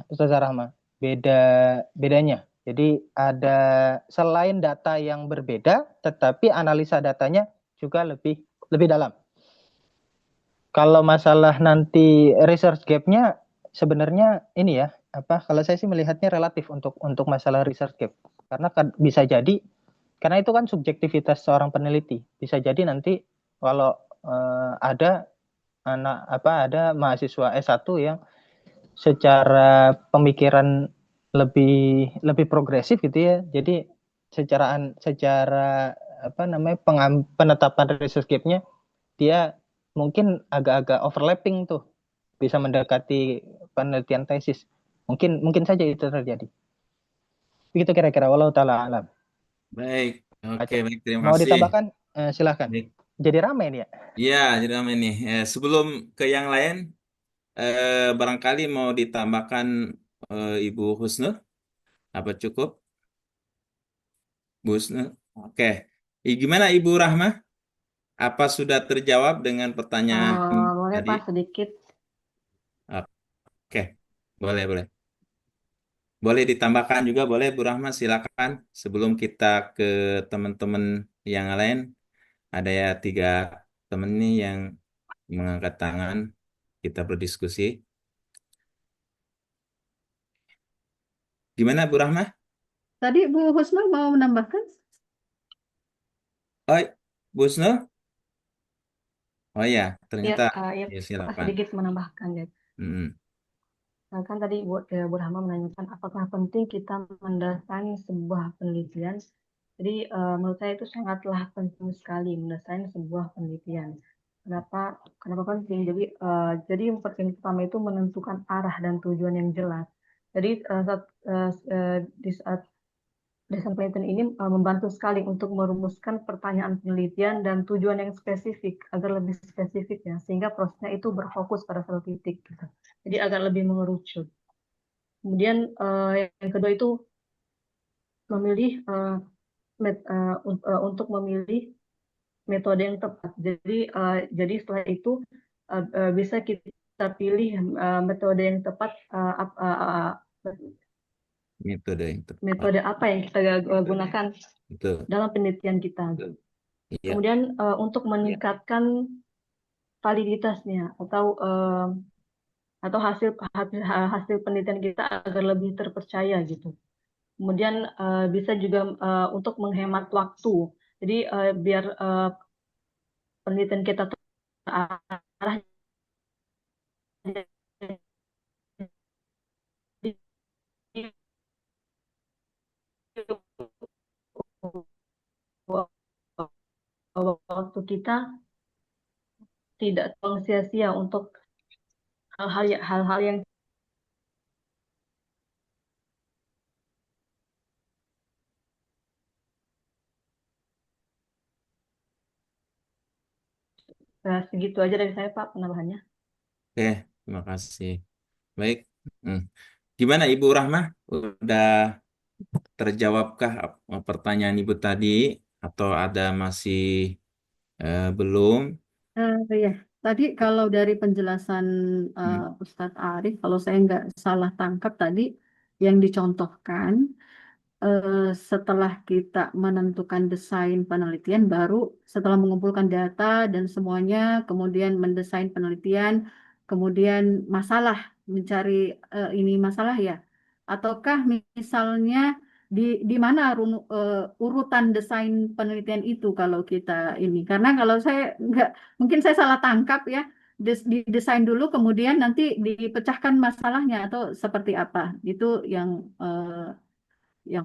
Ustazah Rahma bedanya. Jadi ada selain data yang berbeda, tetapi analisa datanya juga lebih dalam. Kalau masalah nanti research gap-nya sebenarnya ini ya, kalau saya sih melihatnya relatif untuk masalah research gap. Karena bisa jadi karena itu kan subjektivitas seorang peneliti. Bisa jadi nanti kalau ada ada mahasiswa S1 yang secara pemikiran lebih progresif gitu ya. Jadi secara penetapan research gap-nya dia mungkin agak-agak overlapping tuh, bisa mendekati penelitian tesis. Mungkin saja itu terjadi. Begitu kira-kira wallahu taala alam. Baik, oke, baik, terima Mau kasih. ditambahkan silahkan. Baik. Jadi ramai nih ya. Ya, jadi ramai nih. Sebelum ke yang lain, barangkali mau ditambahkan Ibu Husnul, apa cukup? Bu Husnul, oke. Gimana Ibu Rahma? Apa sudah terjawab dengan pertanyaan Boleh tadi? Pak sedikit. Oke, boleh, boleh. Boleh ditambahkan juga, boleh Bu Rahma, silakan. Sebelum kita ke teman-teman yang lain, ada ya 3 teman nih yang mengangkat tangan, kita berdiskusi. Gimana Bu Rahma? Tadi Bu Husnul mau menambahkan? Oh, Bu Husnul? Oh ya, Ya, ternyata. ya, Ya, Pak, silakan. sedikit menambahkan ya. Mm-mm. Kan tadi Bu Rahma menanyakan apakah penting kita mendesain sebuah penelitian. Jadi menurut saya itu sangatlah penting sekali mendesain sebuah penelitian. Kenapa penting? Jadi yang pertama itu menentukan arah dan tujuan yang jelas. Jadi di saat desain penelitian ini membantu sekali untuk merumuskan pertanyaan penelitian dan tujuan yang spesifik agar lebih spesifik ya, sehingga prosesnya itu berfokus pada satu titik gitu. Jadi agar lebih mengerucut. Kemudian yang kedua itu memilih untuk memilih metode yang tepat. Jadi setelah itu bisa kita pilih metode yang tepat, Metode yang tepat. metode apa yang kita gunakan Betul. dalam penelitian kita. Iya. Kemudian untuk meningkatkan validitasnya atau hasil penelitian kita agar lebih terpercaya gitu. Kemudian bisa juga untuk menghemat waktu. Jadi biar penelitian kita terarah, waktu kita tidak sia-sia untuk hal-hal yang segitu aja dari saya Pak penambahannya. Oke, terima kasih. Baik. Gimana Ibu Rahma? Udah terjawabkah pertanyaan Ibu tadi atau ada masih belum? Ya, tadi kalau dari penjelasan Ustadz Arif, kalau saya nggak salah tangkap tadi yang dicontohkan setelah kita menentukan desain penelitian, baru setelah mengumpulkan data dan semuanya, kemudian mendesain penelitian, kemudian mencari ini masalah ya, ataukah misalnya di mana urutan desain penelitian itu kalau kita ini, karena kalau saya nggak, mungkin saya salah tangkap ya, didesain dulu kemudian nanti dipecahkan masalahnya atau seperti apa, itu yang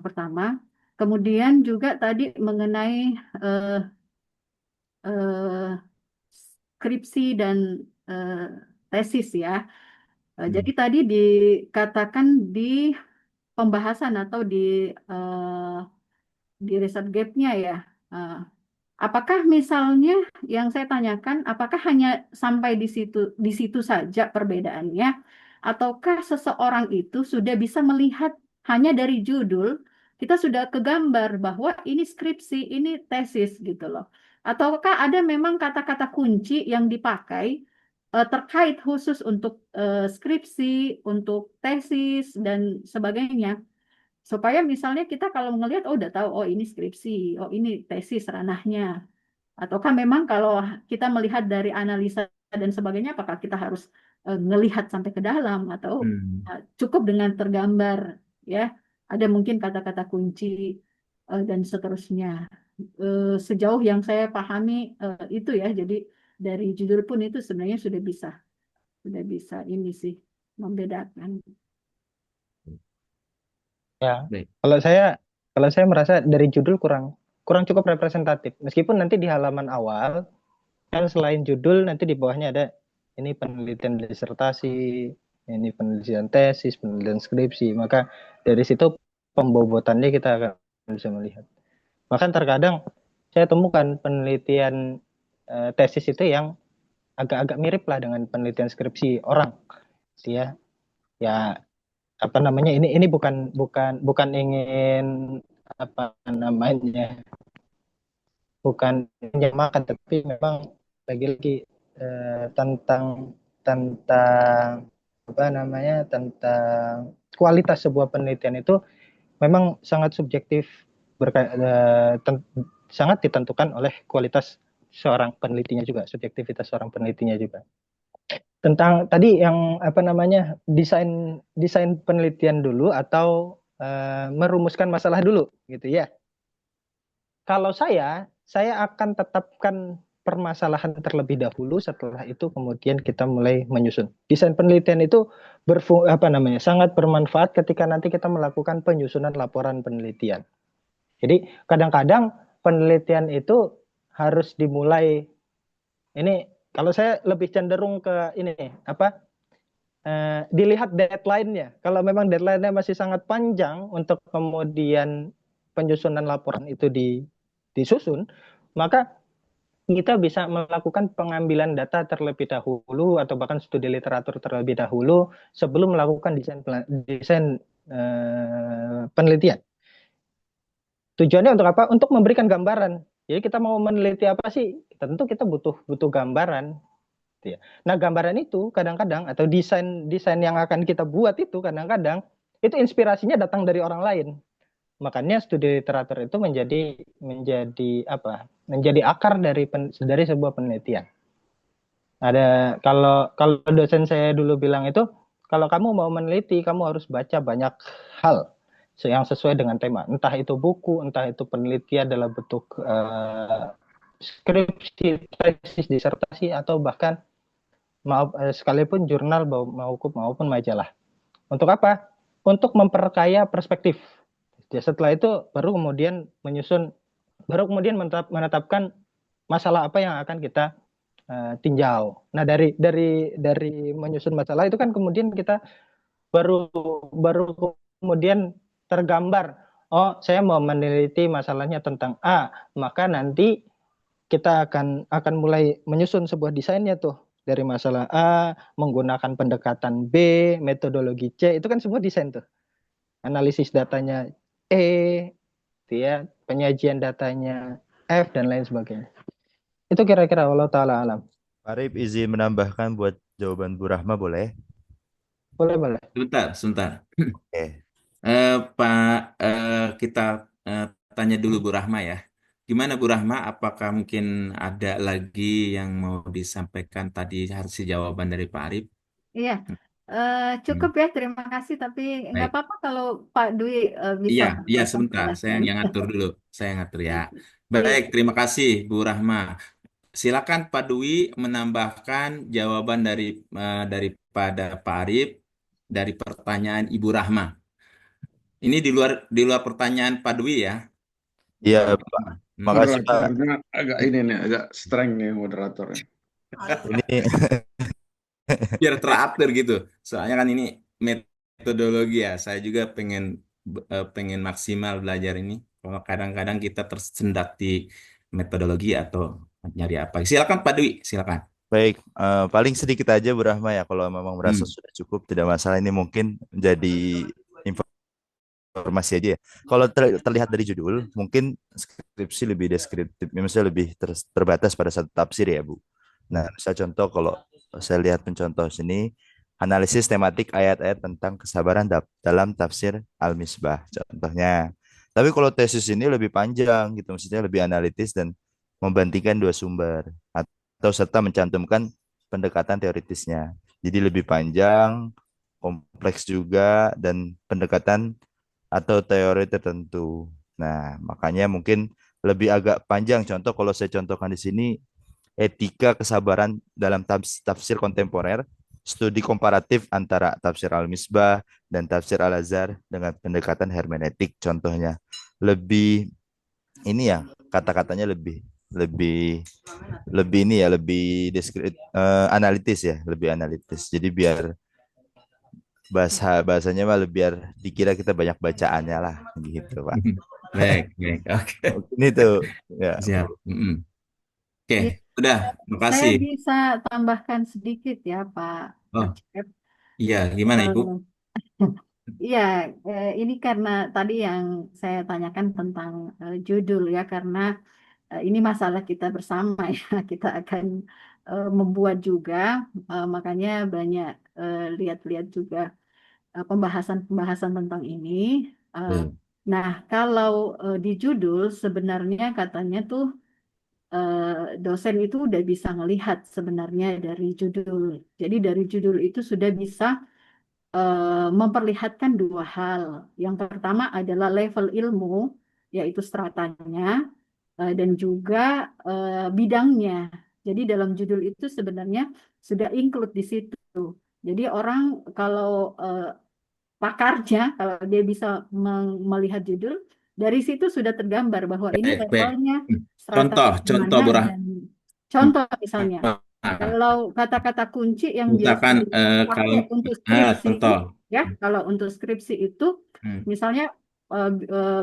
pertama. Kemudian juga tadi mengenai eh, eh, skripsi dan eh, tesis ya. Jadi tadi dikatakan di pembahasan atau di di riset gap-nya ya. Eh, Apakah misalnya yang saya tanyakan, apakah hanya sampai di situ saja perbedaannya, ataukah seseorang itu sudah bisa melihat hanya dari judul, kita sudah kegambar bahwa ini skripsi, ini tesis gitu loh. Ataukah ada memang kata-kata kunci yang dipakai terkait khusus untuk skripsi, untuk tesis dan sebagainya. Supaya misalnya kita kalau ngelihat, oh udah tahu, oh ini skripsi, oh ini tesis ranahnya. Ataukah memang kalau kita melihat dari analisa dan sebagainya, apakah kita harus ngelihat sampai ke dalam atau cukup dengan tergambar, ya? Ada mungkin kata-kata kunci dan seterusnya. Sejauh yang saya pahami itu ya, jadi dari judul pun itu sebenarnya sudah bisa ini sih membedakan. Ya, Baik. kalau saya merasa dari judul kurang cukup representatif. Meskipun nanti di halaman awal kan selain judul nanti di bawahnya ada ini penelitian disertasi, ini penelitian tesis, penelitian skripsi. Maka dari situ pembobotannya kita akan bisa melihat. Bahkan terkadang saya temukan penelitian tesis itu yang agak-agak mirip lah dengan penelitian skripsi orang. Dia ya apa namanya ini bukan ingin apa namanya bukan menyamakan, tapi memang lagi-lagi tentang tentang apa namanya tentang kualitas sebuah penelitian itu memang sangat subjektif, sangat ditentukan oleh kualitas seorang penelitinya juga, subjektivitas seorang penelitinya juga. Tentang tadi yang apa namanya desain penelitian dulu atau merumuskan masalah dulu gitu ya. Kalau saya akan tetapkan permasalahan terlebih dahulu, setelah itu kemudian kita mulai menyusun. Desain penelitian itu sangat bermanfaat ketika nanti kita melakukan penyusunan laporan penelitian. Jadi kadang-kadang penelitian itu harus dimulai, ini kalau saya lebih cenderung ke ini dilihat deadline-nya. Kalau memang deadline-nya masih sangat panjang untuk kemudian penyusunan laporan itu disusun, maka kita bisa melakukan pengambilan data terlebih dahulu atau bahkan studi literatur terlebih dahulu sebelum melakukan desain penelitian. Tujuannya untuk apa? Untuk memberikan gambaran. Jadi kita mau meneliti apa sih? Tentu kita butuh gambaran. Nah, gambaran itu kadang-kadang atau desain yang akan kita buat itu kadang-kadang itu inspirasinya datang dari orang lain. Makanya studi literatur itu menjadi akar dari sebuah penelitian. Ada kalau dosen saya dulu bilang itu, kalau kamu mau meneliti kamu harus baca banyak hal yang sesuai dengan tema. Entah itu buku, entah itu penelitian dalam bentuk skripsi, tesis, disertasi, atau bahkan sekalipun jurnal maupun majalah. Untuk apa? Untuk memperkaya perspektif. Setelah itu baru kemudian menetapkan masalah apa yang akan kita tinjau. Nah, dari menyusun masalah itu kan kemudian kita baru kemudian tergambar, oh saya mau meneliti masalahnya tentang A, maka nanti kita akan mulai menyusun sebuah desainnya tuh dari masalah A, menggunakan pendekatan B, metodologi C, itu kan semua desain tuh. Analisis datanya E, ya, penyajian datanya F, dan lain sebagainya. Itu kira-kira Allah Ta'ala alam. Arif izin menambahkan buat jawaban Bu Rahma boleh? Boleh. Sebentar. Oke. Pak, kita tanya dulu Bu Rahma ya. Gimana Bu Rahma? Apakah mungkin ada lagi yang mau disampaikan tadi harus jawaban dari Pak Arif? Iya, cukup ya, terima kasih. Tapi nggak Baik. apa-apa kalau Pak Dwi bisa Iya sebentar. Saya menjelaskan. yang ngatur dulu. Saya ngatur ya. Iya. Baik, terima kasih Bu Rahma. Silakan Pak Dwi menambahkan jawaban daripada Pak Arif dari pertanyaan Ibu Rahma. Ini di luar pertanyaan Pak Dwi ya. Iya, Pak. Makasih Pak. Moderatornya agak streng nih moderatornya. Ini Biar teratur gitu. Soalnya kan ini metodologi ya. Saya juga pengen pengen maksimal belajar ini. Kalau kadang-kadang kita tersendat di metodologi atau nyari apa. Silakan Pak Dwi, silakan. Baik, paling sedikit aja Bu Rahma ya. Kalau memang merasa Hmm. sudah cukup, tidak masalah. Ini mungkin menjadi informasi aja ya. Kalau terlihat dari judul, mungkin skripsi lebih deskriptif, misalnya lebih terbatas pada satu tafsir ya Bu. Nah, misal contoh kalau saya lihat pencontoh sini, analisis tematik ayat-ayat tentang kesabaran dalam tafsir Al-Misbah, contohnya. Tapi kalau tesis ini lebih panjang gitu, maksudnya lebih analitis dan membandingkan dua sumber atau serta mencantumkan pendekatan teoritisnya. Jadi lebih panjang, kompleks juga dan pendekatan atau teori tertentu. Nah, makanya mungkin lebih agak panjang. Contoh kalau saya contohkan di sini etika kesabaran dalam tafsir kontemporer, studi komparatif antara tafsir Al-Misbah dan tafsir Al-Azhar dengan pendekatan hermeneutik contohnya. Lebih ini ya, kata-katanya lebih lebih lebih ini ya, lebih analitis ya, lebih analitis. Jadi biar bahasanya mah biar dikira kita banyak bacaannya lah gitu Pak. Baik, baik. Oke. Mungkin itu ya Bu. Siap. Mm-mm. Oke, Ya, udah. saya Makasih. bisa tambahkan sedikit ya, Pak Oh, Acep. iya. Gimana Ibu? Iya, ini karena tadi yang saya tanyakan tentang judul ya, karena ini masalah kita bersama ya, kita akan membuat juga, makanya banyak lihat-lihat juga pembahasan-pembahasan tentang ini. Eh, Betul. nah, kalau di judul sebenarnya katanya tuh dosen itu udah bisa ngelihat sebenarnya dari judul. Jadi dari judul itu sudah bisa memperlihatkan dua hal. Yang pertama adalah level ilmu, yaitu stratanya, dan juga bidangnya. Jadi dalam judul itu sebenarnya sudah include di situ. Jadi orang kalau pakarnya, kalau dia bisa melihat judul, dari situ sudah tergambar bahwa ini Baik, baik. levelnya Contoh, stratanya contoh mana Bu Rahma. dan contoh misalnya. Kalau kata-kata kunci yang biasa Misalkan kalau dipakai untuk skripsi, contoh. ya, kalau untuk skripsi itu, Hmm. misalnya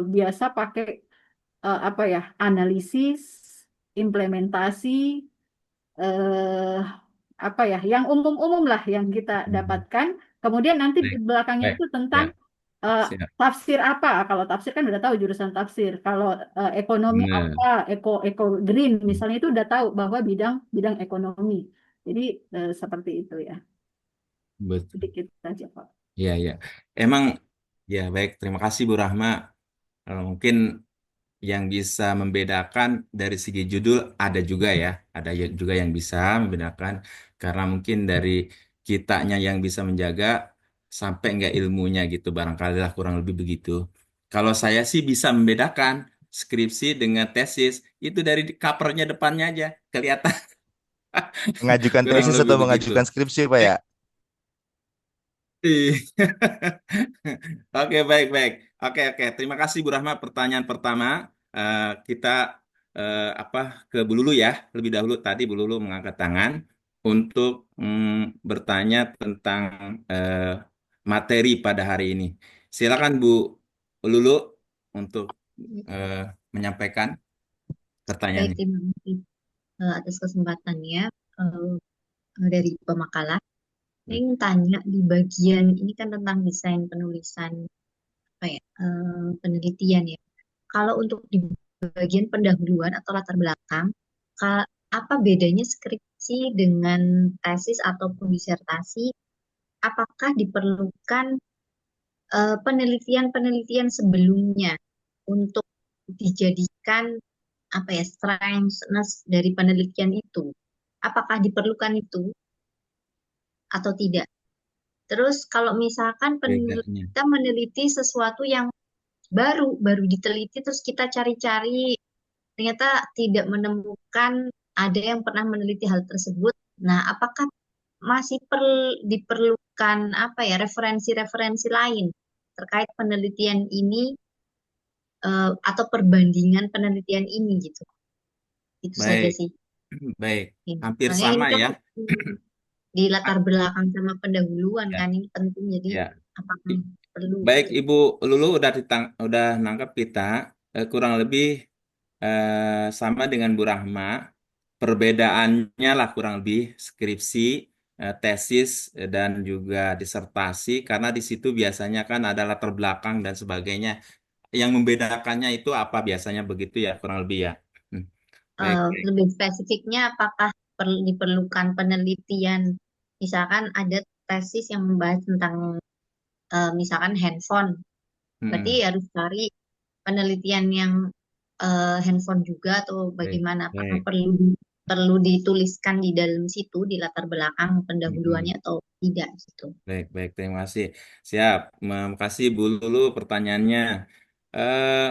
biasa pakai apa ya, analisis, implementasi, eh, apa ya, yang umum-umum lah yang kita Hmm. dapatkan. Kemudian nanti di Baik, belakangnya baik. itu tentang Ya, eh, siap. tafsir apa. Kalau tafsir kan udah tahu jurusan tafsir. Kalau ekonomi Benar. apa, eko green misalnya itu udah tahu bahwa bidang bidang ekonomi. Jadi seperti itu ya. Betul. Sedikit saja Pak. Iya, iya. Emang, ya baik. Terima kasih Bu Rahma. Mungkin yang bisa membedakan dari segi judul ada juga ya, ada juga yang bisa membedakan karena mungkin dari kitanya yang bisa menjaga sampai nggak ilmunya gitu barangkali lah kurang lebih begitu. Kalau saya sih bisa membedakan skripsi dengan tesis itu dari covernya depannya aja kelihatan Mengajukan kurang tesis lebih atau begitu. mengajukan skripsi Pak ya? Oke, baik, baik. Oke, oke. Terima kasih Bu Rahma. Pertanyaan pertama, kita apa ke Bu Lulu ya. Lebih dahulu tadi Bu Lulu mengangkat tangan untuk bertanya tentang eh, materi pada hari ini. Silakan Bu Lulu untuk eh, menyampaikan Baik, pertanyaannya. terima kasih atas kesempatannya dari pemakalah. Saya ingin tanya di bagian ini kan tentang desain penulisan apa ya, penelitian ya. Kalau untuk di bagian pendahuluan atau latar belakang, apa bedanya skripsi dengan tesis ataupun disertasi? Apakah diperlukan penelitian-penelitian sebelumnya untuk dijadikan apa ya, strengthness dari penelitian itu? Apakah diperlukan itu atau tidak? Terus kalau misalkan Bedanya. kita meneliti sesuatu yang baru diteliti terus kita cari-cari ternyata tidak menemukan ada yang pernah meneliti hal tersebut. Nah, apakah masih diperlukan apa ya, referensi-referensi lain terkait penelitian ini atau perbandingan penelitian ini gitu. Itu saja Baik, sih. baik. Ya. Hampir Soalnya ini sama kan ya. di latar belakang sama pendahuluan Ya, kan ini penting, jadi ya. apakah perlu Baik, gitu. Ibu Lulu udah nangkap kita. Kurang lebih sama dengan Bu Rahma. Perbedaannya lah kurang lebih skripsi, tesis, dan juga disertasi. Karena di situ biasanya kan ada latar belakang dan sebagainya. Yang membedakannya itu apa biasanya begitu ya, kurang lebih ya. Hmm. Baik, baik. Lebih spesifiknya apakah diperlukan penelitian, misalkan ada tesis yang membahas tentang misalkan handphone, berarti Hmm. harus cari penelitian yang handphone juga atau Baik, bagaimana? Apakah baik. perlu dituliskan di dalam situ di latar belakang Hmm. pendahuluannya atau tidak gitu? Baik, baik. Terima kasih. Siap. Terima kasih Bu Lulu pertanyaannya. Eh,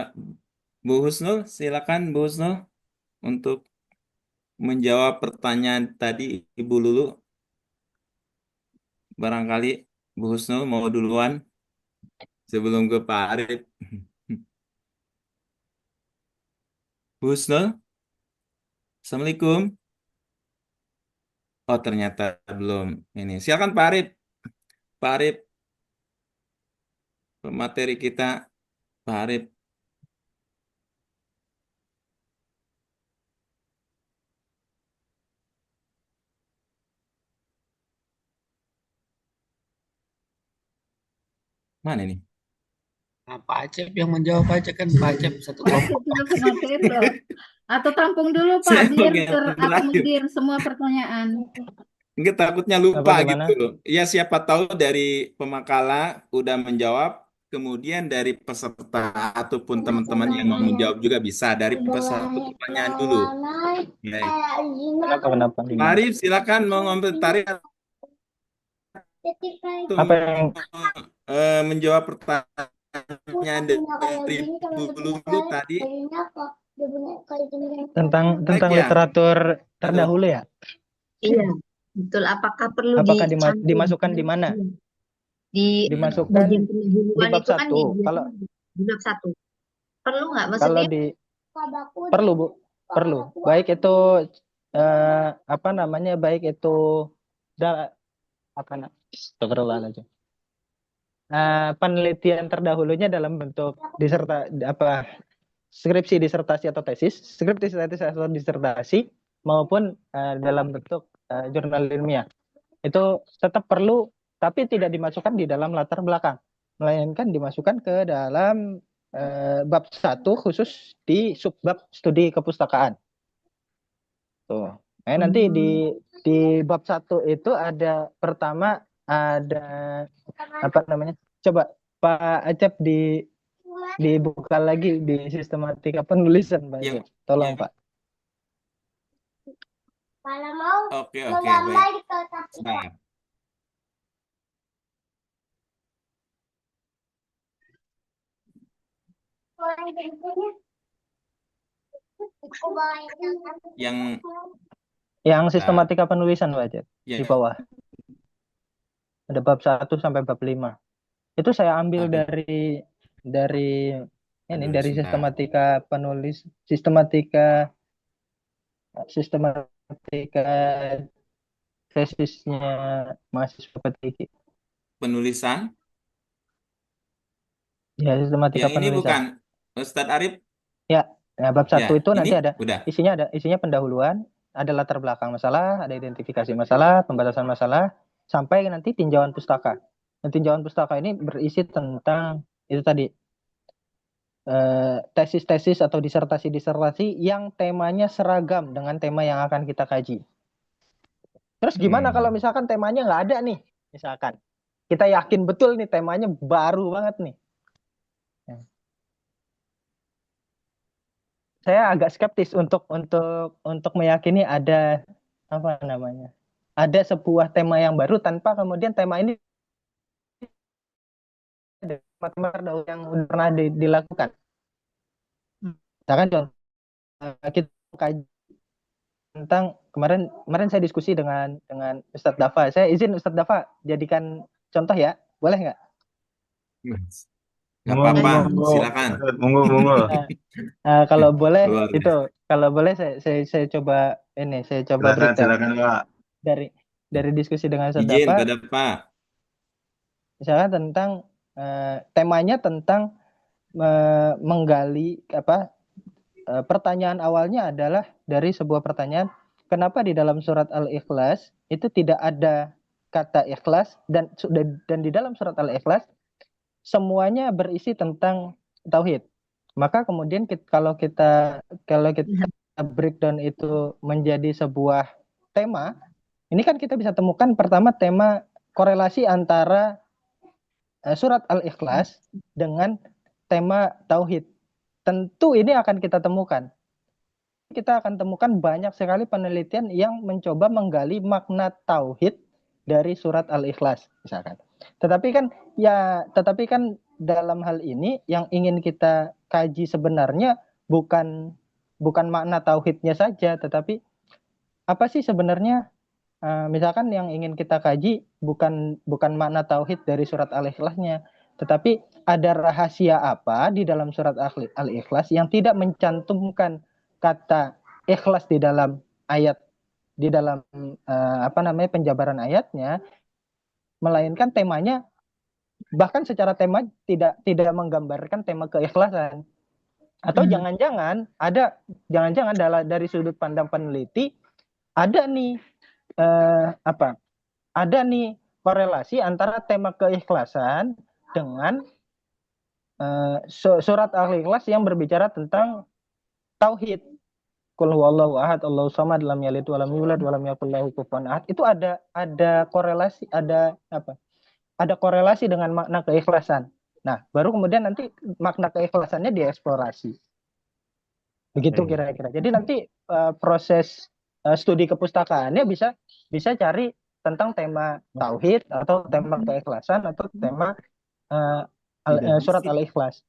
Bu Husnul, silakan Bu Husnul untuk menjawab pertanyaan tadi Ibu Lulu. Barangkali Bu Husnul mau duluan sebelum ke Pak Arif. Bu Husnul, Assalamualaikum. Oh, ternyata belum ini. Silakan Pak Arif. Pak Arif, materi kita. Pak Arif. Mana ini? Nah, Pak Acep yang menjawab aja kan Pak Acep satu kelompok. Silakan Aktif loh. Atau tampung dulu Pak, Saya biar bagian terakhir. terakomodir semua pertanyaan. Enggak, takutnya Apa lupa gimana? gitu. Ya siapa tahu dari pemakalah udah menjawab, kemudian dari peserta ataupun teman-teman yang mau menjawab juga bisa dari satu pertanyaan dulu. Baik. Kenapa Pak gimana? Arif, silakan mau ngomentari atau Apa yang menjawab pertanyaan dari Bu Lulu tadi. tentang Baik ya. literatur Halo. terdahulu ya? Iya, betul. Apakah perlu Apakah dicantumkan dimasukkan di mana? di Dimasukkan bagian di pendahuluan bab itu kan satu. Kalau di bab 1. Perlu nggak? kalau Maksudnya perlu Bu, perlu. Baik itu apa namanya? Baik itu Astagfirullahaladzim. Penelitian terdahulunya dalam bentuk skripsi, disertasi atau tesis, skripsi, tesis atau disertasi maupun dalam bentuk jurnal ilmiah. Itu tetap perlu, tapi tidak dimasukkan di dalam latar belakang, melainkan dimasukkan ke dalam bab 1 khusus di subbab studi kepustakaan. Tuh. Nanti di bab 1 itu ada pertama ada apa namanya? Coba Pak Acep dibuka lagi di sistematika penulisan Pak Acep. Tolong Pak. Oke, baik. Nah, yang sistematika penulisan Pak Acep ya, di bawah. Ada bab 1 sampai bab 5. Itu saya ambil Aduh. dari Sebentar. sistematika tesisnya mahasiswa P3. Penulisan? Ya, sistematika Yang ini penulisan. bukan Ustadz Arif? Ya, bab 1 itu ini nanti ada udah. isinya pendahuluan, ada latar belakang masalah, ada identifikasi masalah, pembatasan masalah, sampai nanti tinjauan pustaka. Dan tinjauan pustaka ini berisi tentang itu tadi tesis-tesis atau disertasi-disertasi yang temanya seragam dengan tema yang akan kita kaji. Terus gimana kalau misalkan temanya nggak ada nih, misalkan kita yakin betul nih temanya baru banget nih. Saya agak skeptis untuk meyakini ada apa namanya, ada sebuah tema yang baru tanpa kemudian tema ini tema terdahulu yang udah pernah dilakukan. Misalkan kita kaji tentang kemarin saya diskusi dengan Ustadz Dafa. Saya izin Ustadz Dafa jadikan contoh ya, boleh nggak? Nggak apa-apa, silakan. Monggo. Kalau boleh Luar biasa. itu, kalau boleh saya coba breakdown Silakan Pak. dari diskusi dengan Ustadz Izin Dafa. pada Pak. Misalnya tentang temanya tentang menggali pertanyaan awalnya adalah dari sebuah pertanyaan, kenapa di dalam surat Al-Ikhlas itu tidak ada kata ikhlas dan di dalam surat Al-Ikhlas semuanya berisi tentang tauhid. Maka kemudian kalau kita breakdown itu menjadi sebuah tema, ini kan kita bisa temukan pertama tema korelasi antara surat Al-Ikhlas dengan tema tauhid. Tentu ini akan kita temukan. Kita akan temukan banyak sekali penelitian yang mencoba menggali makna tauhid dari surat Al-Ikhlas misalkan. Tetapi kan dalam hal ini yang ingin kita kaji sebenarnya bukan makna tauhidnya saja, tetapi apa sih sebenarnya misalkan yang ingin kita kaji bukan makna tauhid dari surat Al-Ikhlasnya, tetapi ada rahasia apa di dalam surat Al-Ikhlas yang tidak mencantumkan kata ikhlas di dalam ayat, di dalam penjabaran ayatnya, melainkan temanya bahkan secara tema tidak menggambarkan tema keikhlasan. Atau jangan-jangan dari sudut pandang peneliti ada nih korelasi antara tema keikhlasan dengan surat Al-Ikhlas yang berbicara tentang tauhid. Qul huwallahu ahad, Allahus samad, lam yalid walam yulad walam yakul lahu kufuwan ahad. Itu ada korelasi, ada korelasi dengan makna keikhlasan. Nah, baru kemudian nanti makna keikhlasannya dieksplorasi. Begitu kira-kira. Jadi nanti proses studi kepustakaannya bisa cari tentang tema tauhid atau tema keikhlasan atau tema surat Al-Ikhlas.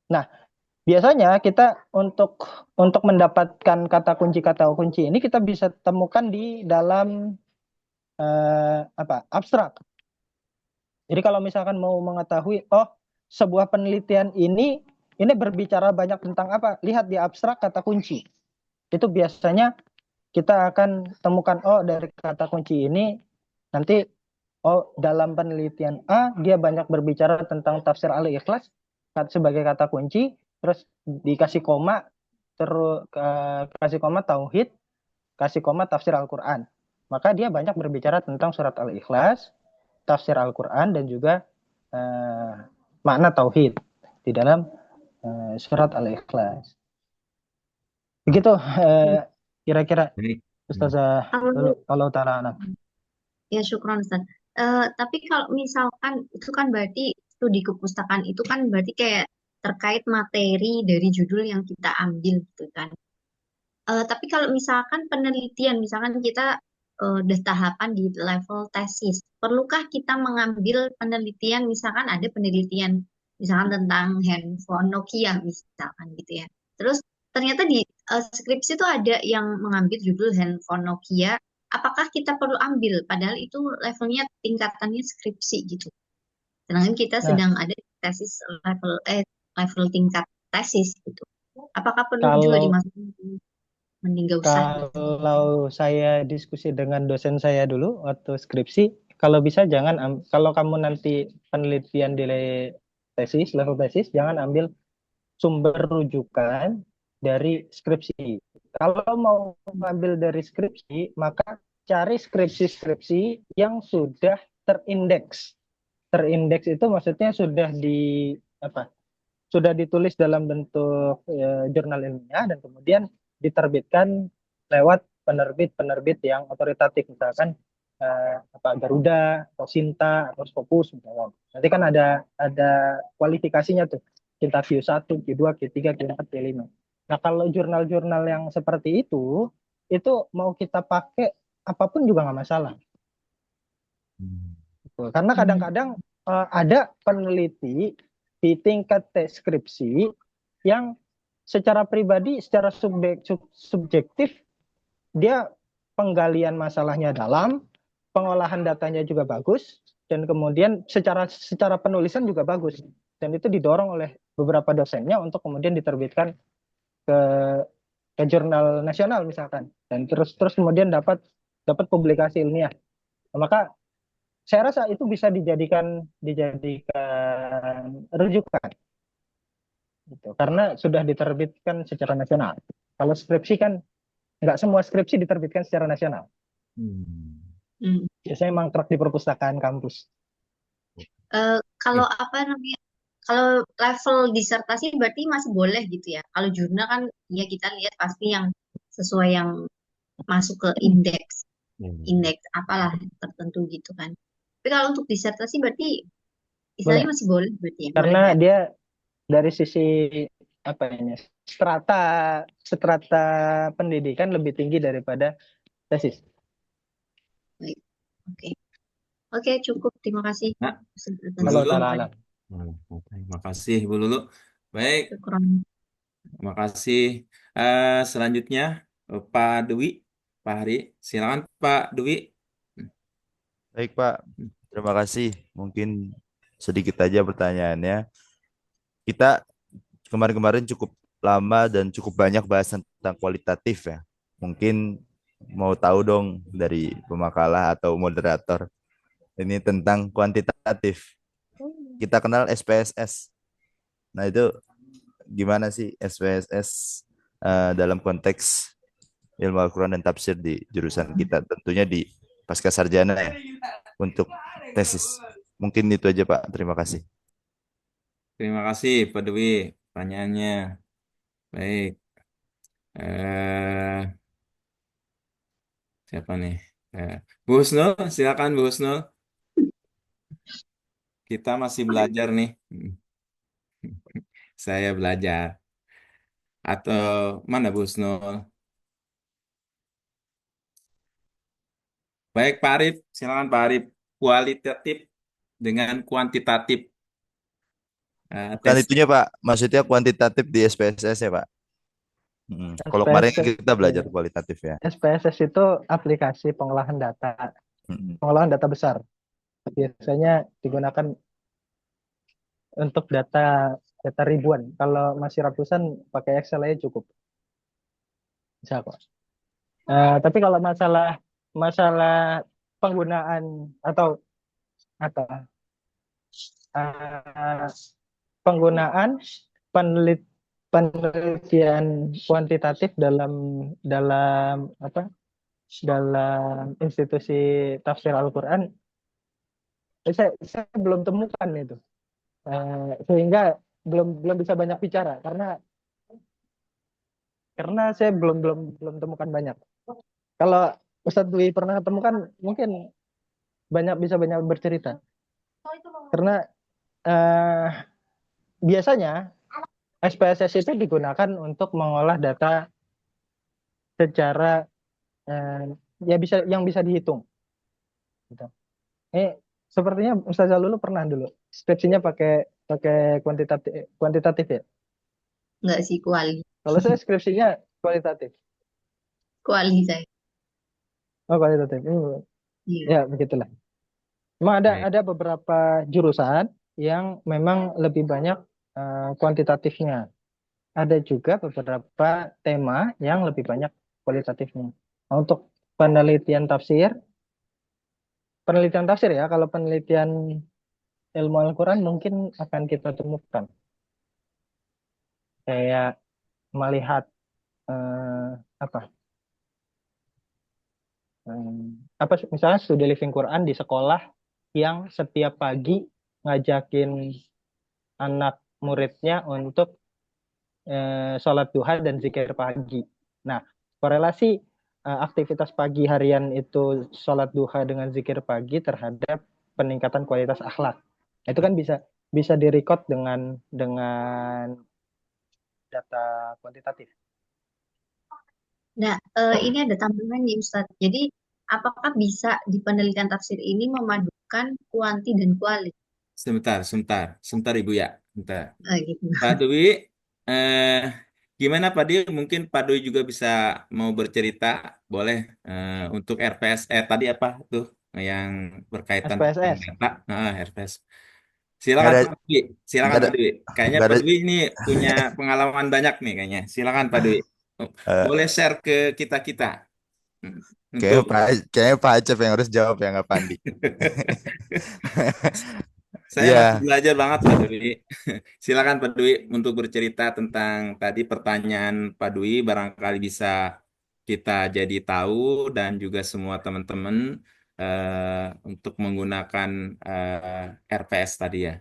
Nah, biasanya kita untuk mendapatkan kata kunci ini kita bisa temukan di dalam abstrak. Jadi kalau misalkan mau mengetahui sebuah penelitian ini berbicara banyak tentang apa, lihat di abstrak kata kunci. Itu biasanya kita akan temukan dari kata kunci ini nanti dalam penelitian A dia banyak berbicara tentang tafsir Al-Ikhlas sebagai kata kunci, terus dikasih koma, terus kasih koma tauhid, kasih koma tafsir Al-Qur'an. Maka dia banyak berbicara tentang surat Al-Ikhlas, tafsir Al-Qur'an, dan juga makna tauhid di dalam surat Al-Ikhlas. Begitu kira-kira Ustazah Allah Ta'ala. Ya, syukron Ustaz. Tapi kalau misalkan itu kan berarti studi kepustakaan itu kan berarti kayak terkait materi dari judul yang kita ambil gitu kan. Tapi kalau misalkan penelitian, misalkan kita udah tahapan di level tesis, perlukah kita mengambil penelitian, misalkan ada penelitian misalkan tentang handphone Nokia misalkan gitu ya. Terus ternyata di skripsi itu ada yang mengambil judul handphone Nokia, apakah kita perlu ambil? Padahal itu levelnya tingkatannya skripsi gitu. Sedangkan kita sedang ada tesis level tingkat tesis gitu. Apakah perlu juga dimasukkan? Mending gak usah. Kalau saya diskusi dengan dosen saya dulu waktu skripsi, kalau bisa jangan, kalau kamu nanti penelitian di tesis, level tesis, jangan ambil sumber rujukan dari skripsi. Kalau mau ambil dari skripsi, maka cari skripsi-skripsi yang sudah terindeks. Terindeks itu maksudnya sudah sudah ditulis dalam bentuk jurnal ilmiah dan kemudian diterbitkan lewat penerbit yang otoritatif, misalkan Garuda atau Sinta atau Scopus misalkan. Nanti kan ada kualifikasinya tuh, Sinta Q1, Q2, Q3, Q4, Q5. Nah, kalau jurnal-jurnal yang seperti itu mau kita pakai apapun juga nggak masalah. Karena kadang-kadang ada peneliti di tingkat deskripsi yang secara pribadi, secara subjektif, dia penggalian masalahnya dalam, pengolahan datanya juga bagus, dan kemudian secara penulisan juga bagus. Dan itu didorong oleh beberapa dosennya untuk kemudian diterbitkan ke jurnal nasional misalkan, dan terus kemudian dapat publikasi ilmiah. Maka saya rasa itu bisa dijadikan rujukan gitu. Karena sudah diterbitkan secara nasional. Kalau skripsi kan nggak semua skripsi diterbitkan secara nasional. Hmm. Biasanya mangkrak di perpustakaan kampus. Kalau apa namanya? Kalau level disertasi berarti masih boleh gitu ya. Kalau jurnal kan ya kita lihat pasti yang sesuai yang masuk ke indeks apalah tertentu gitu kan. Tapi kalau untuk disertasi berarti istilahnya Boleh. masih boleh berarti ya. Boleh Karena ya. dia dari sisi apa ini strata strata pendidikan lebih tinggi daripada tesis. Baik. Oke. Oke, cukup. Terima kasih. Nah, Kesempatan Bu Kalau Lulu. taala alam. Terima kasih Bu Lulu. Baik, Syukron. terima kasih. Selanjutnya Pak Dwi, Pak Hari. Silakan Pak Dwi. Baik Pak, terima kasih. Mungkin sedikit aja pertanyaannya. Kita kemarin-kemarin cukup lama dan cukup banyak bahas tentang kualitatif ya. Mungkin mau tahu dong dari pemakalah atau moderator ini tentang kuantitatif. Kita kenal SPSS. Nah itu gimana sih SPSS dalam konteks ilmu Al-Quran dan tafsir di jurusan kita, tentunya di pasca sarjana ya, untuk tesis. Mungkin itu aja Pak, terima kasih. Terima kasih Pak Dwi pertanyaannya. Baik. Eh, Siapa nih? Bu Husnul, silakan Bu Husnul. Kita masih belajar nih. Saya belajar. Atau mana Bu Husnul? Baik Pak Arif, silakan Pak Arif. Kualitatif dengan kuantitatif. Bukan Tes. itunya Pak, maksudnya kuantitatif di SPSS ya Pak. Kalau kemarin kita belajar kualitatif ya. SPSS itu aplikasi pengolahan data besar. Biasanya digunakan untuk data ribuan. Kalau masih ratusan pakai Excel aja cukup. Bisa kok. Tapi kalau masalah penggunaan atau apa penggunaan penelitian kuantitatif dalam institusi tafsir Al-Quran, saya belum temukan itu. Sehingga belum bisa banyak bicara karena saya belum temukan banyak. Kalau Ustadz Dwi pernah temukan, mungkin bisa banyak bercerita. Karena biasanya SPSS itu digunakan untuk mengolah data secara yang bisa dihitung. Gitu. Sepertinya Ustaz Zalulu pernah dulu skripsinya pakai kuantitatif ya? Enggak sih, kuali. Kalau saya skripsinya kualitatif. Kuali saya. Oh, kualitatif. Ya, begitulah. Memang ada beberapa jurusan yang memang lebih banyak kuantitatifnya. Ada juga beberapa tema yang lebih banyak kualitatifnya. Nah, untuk penelitian tafsir ya, kalau penelitian ilmu Al-Quran mungkin akan kita temukan. Kayak melihat misalnya studi living Quran di sekolah yang setiap pagi ngajakin anak muridnya untuk sholat duha dan zikir pagi. Nah, korelasi aktivitas pagi harian itu sholat duha dengan zikir pagi terhadap peningkatan kualitas akhlak. Itu kan bisa direcord dengan data kuantitatif. Nah, ini ada tambahan nih Ustadz. Jadi, apakah bisa di penelitian tafsir ini memadukan kuanti dan kuali? Sebentar Ibu ya. Bentar. Gitu. Pak Dwi, gimana Pak Dwi? Mungkin Pak Dwi juga bisa mau bercerita, boleh untuk RPS. Tadi apa tuh yang berkaitan dengan SPSS. data? RPS. Silakan Pak Dwi. Silakan Pak Dwi. Kayaknya Pak Dwi ini punya pengalaman banyak nih kayaknya. Silakan Pak Dwi. Boleh share ke kita. untuk Kayaknya Pak Acep yang harus jawab ya, nggak Pandi. saya masih Iya, belajar banget Pak Dwi. Silakan Pak Dwi untuk bercerita tentang tadi pertanyaan Pak Dwi, barangkali bisa kita jadi tahu dan juga semua teman-teman untuk menggunakan RPS tadi ya.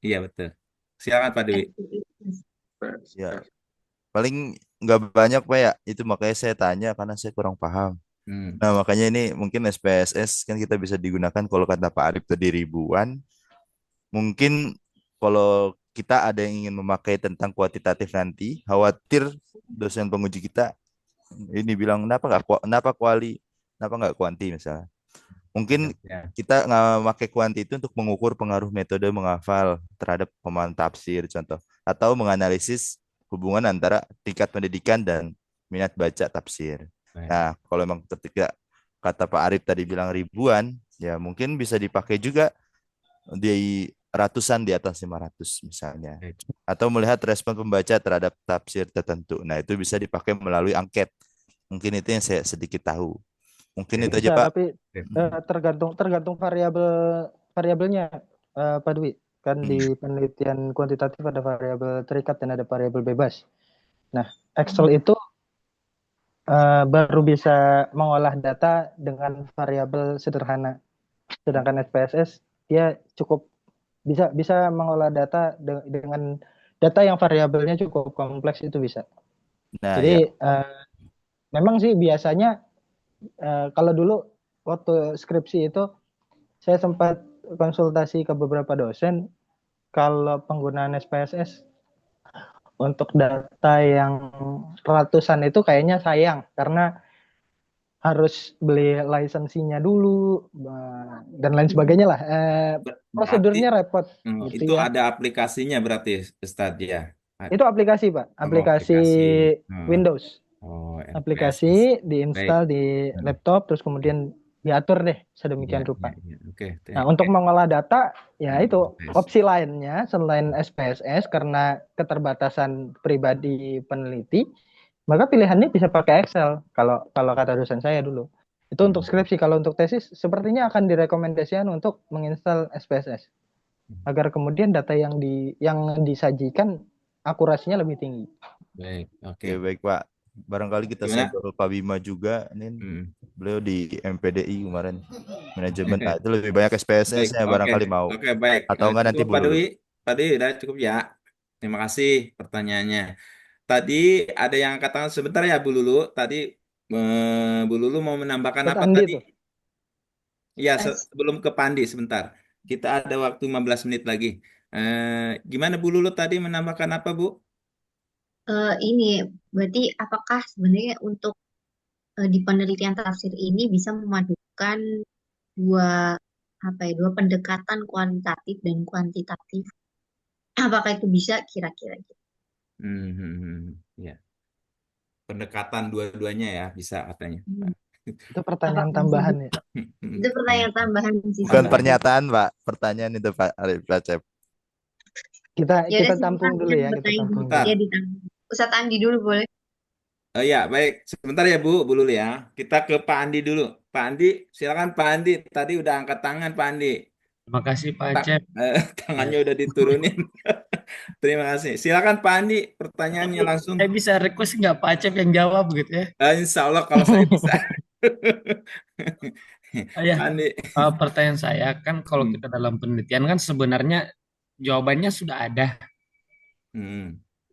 Iya betul. Silakan Pak Dwi. ya. Paling nggak banyak Pak ya. Itu makanya saya tanya karena saya kurang paham. Hmm. Nah, makanya ini mungkin SPSS kan kita bisa digunakan kalau kata Pak Arif tadi ribuan. Mungkin kalau kita ada yang ingin memakai tentang kuantitatif nanti, khawatir dosen penguji kita ini bilang kenapa kuali, kenapa nggak kuanti misalnya. Mungkin Ya. kita nggak pakai kuanti itu untuk mengukur pengaruh metode menghafal terhadap pemahaman tafsir contoh, atau menganalisis hubungan antara tingkat pendidikan dan minat baca tafsir. Baik. Nah, kalau memang ketika kata Pak Arif tadi bilang ribuan, ya mungkin bisa dipakai juga di ratusan di atas 500 misalnya. Baik. Atau melihat respon pembaca terhadap tafsir tertentu. Nah, itu bisa dipakai melalui angket. Mungkin itu yang saya sedikit tahu. Mungkin itu aja, Bisa, Pak. tapi tergantung variabelnya, Pak Dwi. Kan di penelitian kuantitatif ada variabel terikat dan ada variabel bebas. Nah, Excel itu baru bisa mengolah data dengan variabel sederhana. Sedangkan SPSS dia cukup bisa mengolah data dengan data yang variabelnya cukup kompleks, itu bisa. Nah, ya. Jadi memang sih biasanya kalau dulu waktu skripsi itu saya sempat konsultasi ke beberapa dosen, kalau penggunaan SPSS untuk data yang ratusan itu kayaknya sayang karena harus beli lisensinya dulu dan lain sebagainya lah. Berarti Prosedurnya repot itu gitu ya. ada aplikasinya berarti Ustadz ya. Itu aplikasi, Pak. Oh, Aplikasi aplikasi. Hmm. Windows. Oh, RPS. Aplikasi Baik. diinstal di Hmm. laptop, terus kemudian diatur deh Ya, sedemikian ya, rupa. ya. Oke. Nah, untuk mengolah data, ya itu RPS. opsi lainnya selain SPSS karena keterbatasan pribadi peneliti, maka pilihannya bisa pakai Excel. Kalau kata dosen saya dulu. Itu untuk skripsi. Kalau untuk tesis, sepertinya akan direkomendasikan untuk menginstal SPSS agar kemudian data yang disajikan akurasinya lebih tinggi. Baik, Oke, oke. baik Pak. Barangkali kita Gimana? sapa Pak Bima juga. Ini beliau di MPDI kemarin. Manajemen. Nah, itu lebih banyak Baik, SPSS-nya oke. barangkali mau. Oke, baik. Atau enggak nanti Cukup Bu Pak Lulu. Dewi. Pak Dewi, udah cukup ya. Terima kasih pertanyaannya. Tadi ada yang katakan sebentar ya Bu Lulu. Tadi Bu Lulu mau menambahkan Buat apa Andi tadi? tuh. Ya, sebelum ke Pandi sebentar. Kita ada waktu 15 menit lagi. Gimana Bu Lulu tadi menambahkan apa, Bu? Ini berarti apakah sebenarnya untuk di penelitian tafsir ini bisa memadukan dua dua pendekatan kualitatif dan kuantitatif? Apakah itu bisa kira-kira gitu? Ya. Pendekatan dua-duanya ya bisa katanya. Itu pertanyaan Apakah bisa tambahan ya. Itu pertanyaan tambahan sih Bukan sebenarnya. pernyataan, Pak. Pertanyaan itu Pak Arif Acep. Kita Ya udah tampung silakan dulu yang ya, kita bertanya tampung Sebentar. dulu. dia ditampung. Ustadz Andi dulu boleh? Oh ya, baik. Sebentar ya Bu Lulu ya. Kita ke Pak Andi dulu. Pak Andi, silakan Pak Andi. Tadi udah angkat tangan Pak Andi. Terima kasih Pak Acep. Tangannya udah diturunin. Terima kasih. Silakan Pak Andi, pertanyaannya langsung. Saya bisa request nggak Pak Acep yang jawab gitu ya? Insya Allah kalau saya bisa. Ya, Pak Andi. pertanyaan saya kan kalau kita dalam penelitian kan sebenarnya jawabannya sudah ada.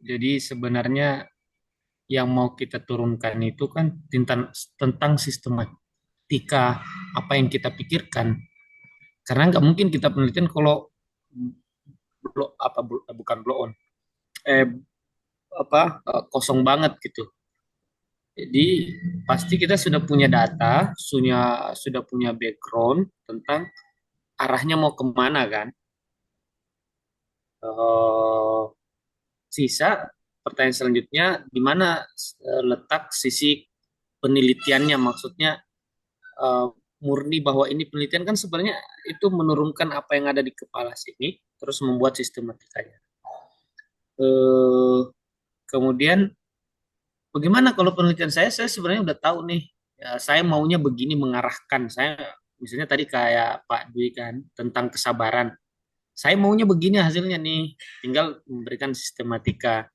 Jadi sebenarnya yang mau kita turunkan itu kan tentang sistematika apa yang kita pikirkan. Karena nggak mungkin kita penelitian kalau bukan blow on, kosong banget gitu. Jadi pasti kita sudah punya data, sudah punya background tentang arahnya mau kemana kan. Sisa pertanyaan selanjutnya di mana letak sisi penelitiannya, maksudnya murni bahwa ini penelitian kan sebenarnya itu menurunkan apa yang ada di kepala sini terus membuat sistematikanya. Kemudian bagaimana kalau penelitian saya sebenarnya udah tahu nih saya maunya begini mengarahkan. Saya misalnya tadi kayak Pak Dwi kan tentang kesabaran. Saya maunya begini hasilnya nih, tinggal memberikan sistematika.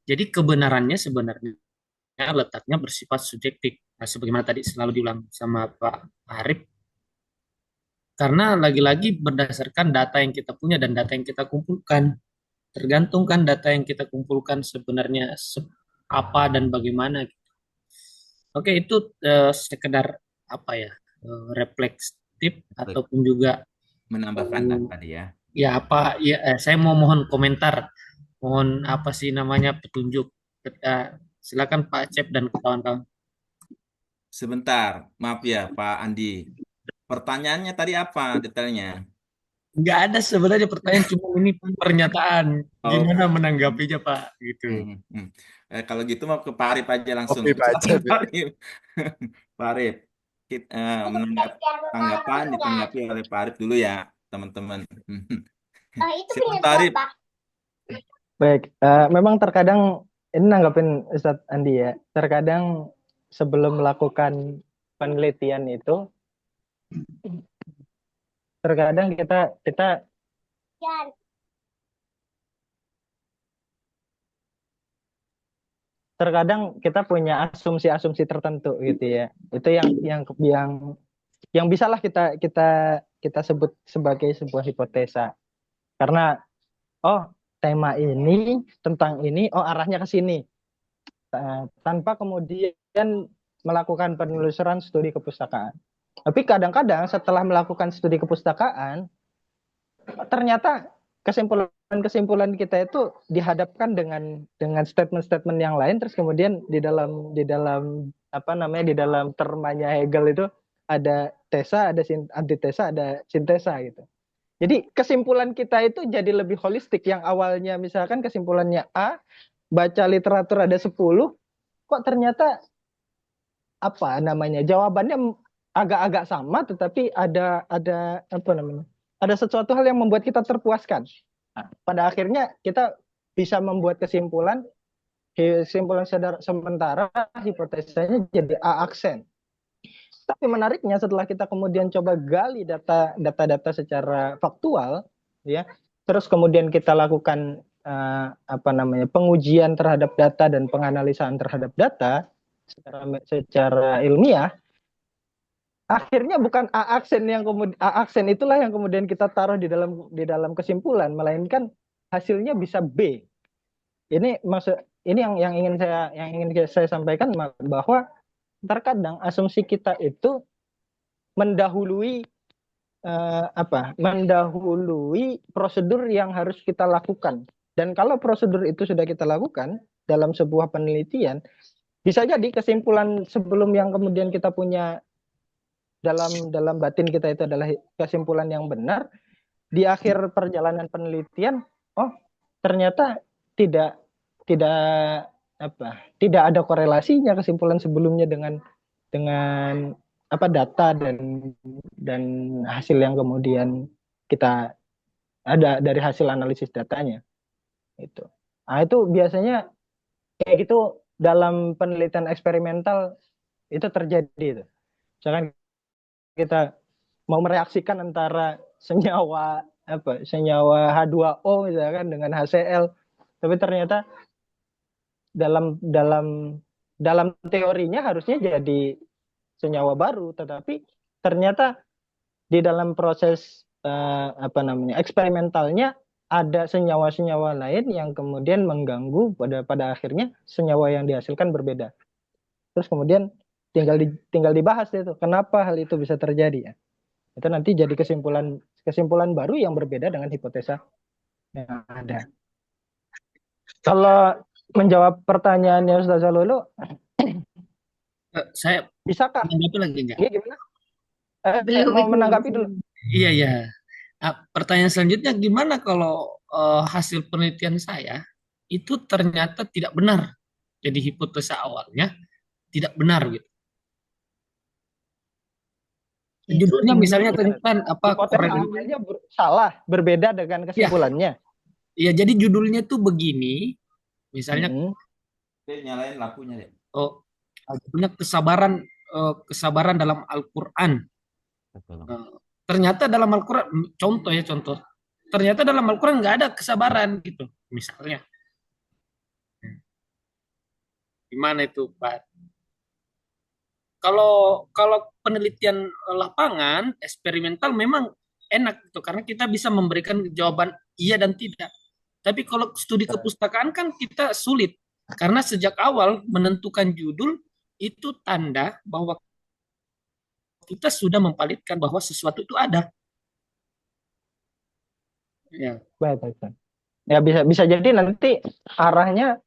Jadi kebenarannya sebenarnya letaknya bersifat subjektif. Nah, sebagaimana tadi selalu diulang sama Pak Arif, karena lagi-lagi berdasarkan data yang kita punya dan data yang kita kumpulkan. Tergantung kan data yang kita kumpulkan sebenarnya apa dan bagaimana. Oke, itu sekedar apa ya, refleksif ataupun juga Menambahkan tadi ya. ya apa ya, saya mohon komentar, mohon apa sih namanya petunjuk. Silakan Pak Cep dan kawan-kawan. Sebentar, maaf ya Pak Andi. Pertanyaannya tadi apa detailnya? Nggak ada sebenarnya pertanyaan, cuma ini pernyataan. Oh, Gimana menanggapinya Pak? Gitu. Kalau gitu mau ke Pak Arif aja langsung. Oke, Pak Cep. Pak Arif. Pak Arif, tanggapan ditanggapi oleh Pak Arif dulu ya, teman-teman. Silakan Pak Arif. Baik, memang terkadang ini nanggapin Ustadz Andi ya. Terkadang sebelum melakukan penelitian itu, terkadang kita terkadang kita punya asumsi-asumsi tertentu gitu ya. Itu yang bisalah kita sebut sebagai sebuah hipotesa. Karena tema ini tentang ini, arahnya ke sini. Tanpa kemudian melakukan penelusuran studi kepustakaan. Tapi kadang-kadang setelah melakukan studi kepustakaan, ternyata kesimpulan kita itu dihadapkan dengan statement-statement yang lain, terus kemudian di dalam apa namanya, di dalam termanya Hegel itu ada tesa, ada antitesa, ada sintesa gitu. Jadi kesimpulan kita itu jadi lebih holistik. Yang awalnya misalkan kesimpulannya A, baca literatur ada 10, kok ternyata apa namanya, jawabannya agak-agak sama, tetapi ada apa namanya, ada sesuatu hal yang membuat kita terpuaskan. Nah, pada akhirnya kita bisa membuat kesimpulan sementara hipotesanya jadi A aksen. Tapi menariknya setelah kita kemudian coba gali data-data secara faktual, ya, terus kemudian kita lakukan apa namanya, pengujian terhadap data dan penganalisaan terhadap data secara ilmiah, akhirnya bukan A aksen itulah yang kemudian kita taruh di dalam kesimpulan, melainkan hasilnya bisa B. Ini yang ingin saya sampaikan, bahwa terkadang asumsi kita itu mendahului mendahului prosedur yang harus kita lakukan. Dan kalau prosedur itu sudah kita lakukan dalam sebuah penelitian, bisa jadi kesimpulan sebelum yang kemudian kita punya dalam batin kita itu adalah kesimpulan yang benar. Di akhir perjalanan penelitian, ternyata tidak ada korelasinya kesimpulan sebelumnya dengan data dan hasil yang kemudian kita ada dari hasil analisis datanya itu. Nah, itu biasanya kayak gitu dalam penelitian eksperimental itu terjadi itu. Misalkan kita mau mereaksikan antara senyawa H2O misalkan dengan HCl, tapi ternyata dalam teorinya harusnya jadi senyawa baru, tetapi ternyata di dalam proses eksperimentalnya ada senyawa-senyawa lain yang kemudian mengganggu, pada akhirnya senyawa yang dihasilkan berbeda. Terus kemudian tinggal dibahas itu kenapa hal itu bisa terjadi ya. Itu nanti jadi kesimpulan baru yang berbeda dengan hipotesa yang ada. Kalau menjawab pertanyaannya Ustaz Jalolo, saya bisakah? menanggapi lagi enggak? Iya, gimana? Mau menanggapi dulu. Iya. Pertanyaan selanjutnya, gimana kalau hasil penelitian saya itu ternyata tidak benar, jadi hipotesa awalnya tidak benar gitu. Judulnya misalnya tentang hipotesa awalnya salah, berbeda dengan kesimpulannya. Iya, jadi judulnya tuh begini, misalnya nyalain lampunya deh. judulnya kesabaran kesabaran dalam Al-Quran. Ternyata dalam Al-Quran, contoh, ternyata dalam Al-Quran nggak ada kesabaran gitu, misalnya. Gimana itu, Pak? Kalau kalau penelitian lapangan, eksperimental memang enak gitu, karena kita bisa memberikan jawaban iya dan tidak. Tapi kalau studi kepustakaan kan kita sulit, karena sejak awal menentukan judul itu tanda bahwa kita sudah memvalidkan bahwa sesuatu itu ada. Ya. Baik. Ya bisa jadi nanti arahnya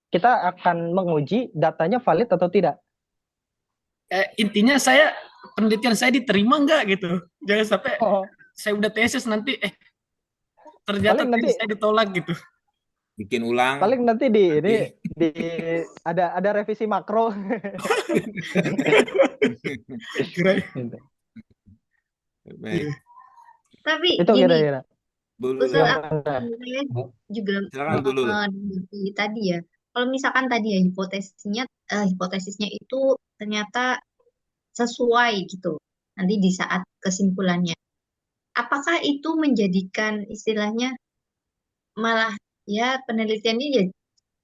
kita akan menguji datanya valid atau tidak. Intinya penelitian saya diterima nggak gitu. Jangan sampai saya udah tesis nanti ternyata Paling nanti saya ditolak gitu. Bikin ulang. Paling nanti ada revisi makro. Baik. Tapi itu gini, kira-kira. saya juga tadi ya. Kalau misalkan tadi ya hipotesisnya itu ternyata sesuai gitu. Nanti di saat kesimpulannya, apakah itu menjadikan istilahnya malah ya penelitiannya ya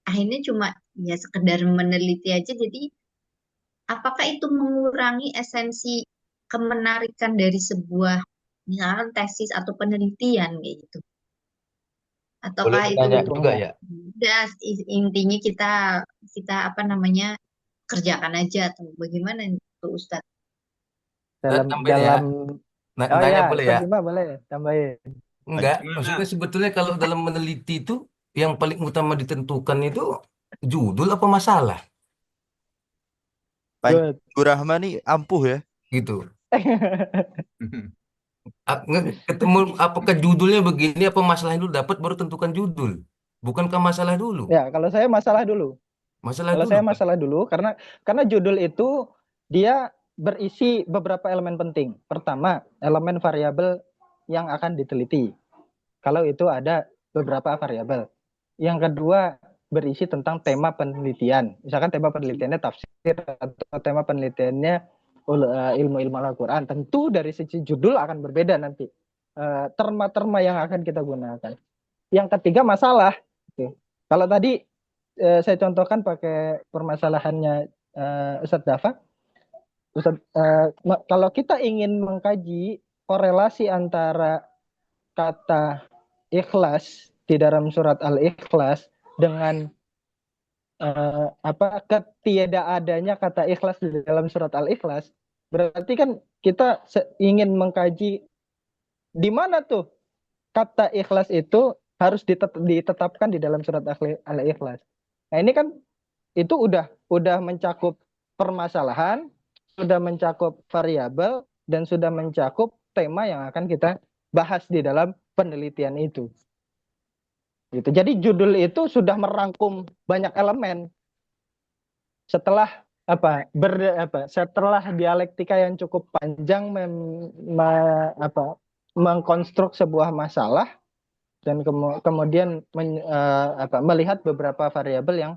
akhirnya cuma ya sekedar meneliti aja, jadi apakah itu mengurangi esensi kemenarikan dari sebuah misalkan tesis atau penelitian kayak gitu? Ataukah itu juga ya? udah intinya kita apa namanya kerjakan aja atau bagaimana itu Ustadz? Dalam Nanya boleh ya? Boleh tambahin. Enggak, maksudnya sebetulnya kalau dalam meneliti itu yang paling utama ditentukan itu judul apa masalah? Panji Rahman nih ampuh ya. Gitu. Ketemu apakah judulnya begini apa masalahnya dulu dapat baru tentukan judul. Bukankah masalah dulu? Ya, kalau saya masalah dulu. Saya masalah dulu karena judul itu dia berisi beberapa elemen penting. Pertama, elemen variabel yang akan diteliti. Kalau itu ada beberapa variabel. Yang kedua, berisi tentang tema penelitian. Misalkan tema penelitiannya tafsir atau tema penelitiannya ilmu-ilmu Al-Quran. Tentu dari sisi judul akan berbeda nanti. Terma-terma yang akan kita gunakan. Yang ketiga, masalah. Kalau tadi saya contohkan pakai permasalahannya Ustadz Dafa. Kalau kita ingin mengkaji korelasi antara kata ikhlas di dalam surat Al-Ikhlas dengan ketiadaan kata ikhlas di dalam surat Al-Ikhlas, berarti kan kita ingin mengkaji di mana tuh kata ikhlas itu harus ditetapkan di dalam surat Al-Ikhlas. Nah, ini kan itu udah mencakup permasalahan, sudah mencakup variabel, dan sudah mencakup tema yang akan kita bahas di dalam penelitian itu. Gitu. Jadi judul itu sudah merangkum banyak elemen. Setelah setelah dialektika yang cukup panjang mengkonstruk sebuah masalah dan kemudian melihat beberapa variabel yang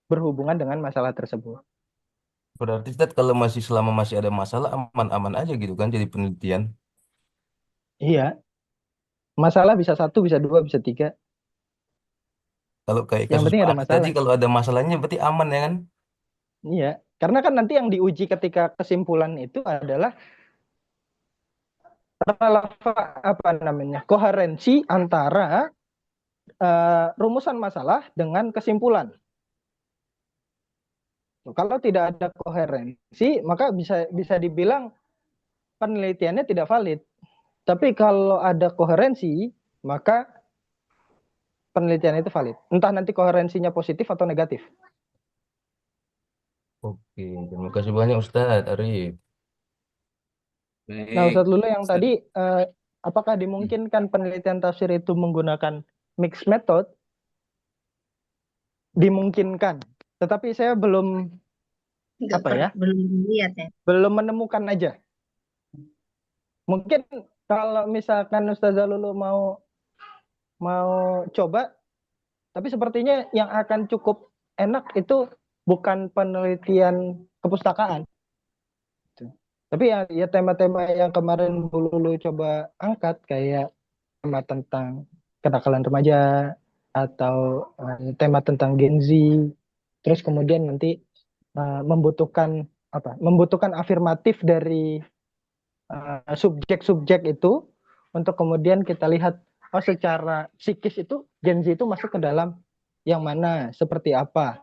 berhubungan dengan masalah tersebut. Berarti kalau selama masih ada masalah aman-aman aja gitu kan jadi penelitian. Iya. Masalah bisa 1, bisa 2, bisa 3. Kalau kayak yang penting ada masalah. Tadi kalau ada masalahnya berarti aman ya kan? Iya, karena kan nanti yang diuji ketika kesimpulan itu adalah koherensi antara rumusan masalah dengan kesimpulan. Kalau tidak ada koherensi, maka bisa dibilang penelitiannya tidak valid. Tapi kalau ada koherensi, maka penelitian itu valid. Entah nanti koherensinya positif atau negatif. Oke, terima kasih banyak Ustadz Arif. Nah, Ustadz Lulu yang tadi, apakah dimungkinkan penelitian tafsir itu menggunakan mixed method? Dimungkinkan, tetapi saya belum belum lihat ya. Belum menemukan aja. Mungkin kalau misalkan Ustazah Lulu mau coba, tapi sepertinya yang akan cukup enak itu bukan penelitian kepustakaan, Tapi ya tema-tema yang kemarin Bu Lulu coba angkat kayak tema tentang kenakalan remaja atau tema tentang Gen Z, terus kemudian nanti membutuhkan apa? Membutuhkan afirmatif dari subjek-subjek itu untuk kemudian kita lihat oh secara psikis itu Gen Z itu masuk ke dalam yang mana, seperti apa.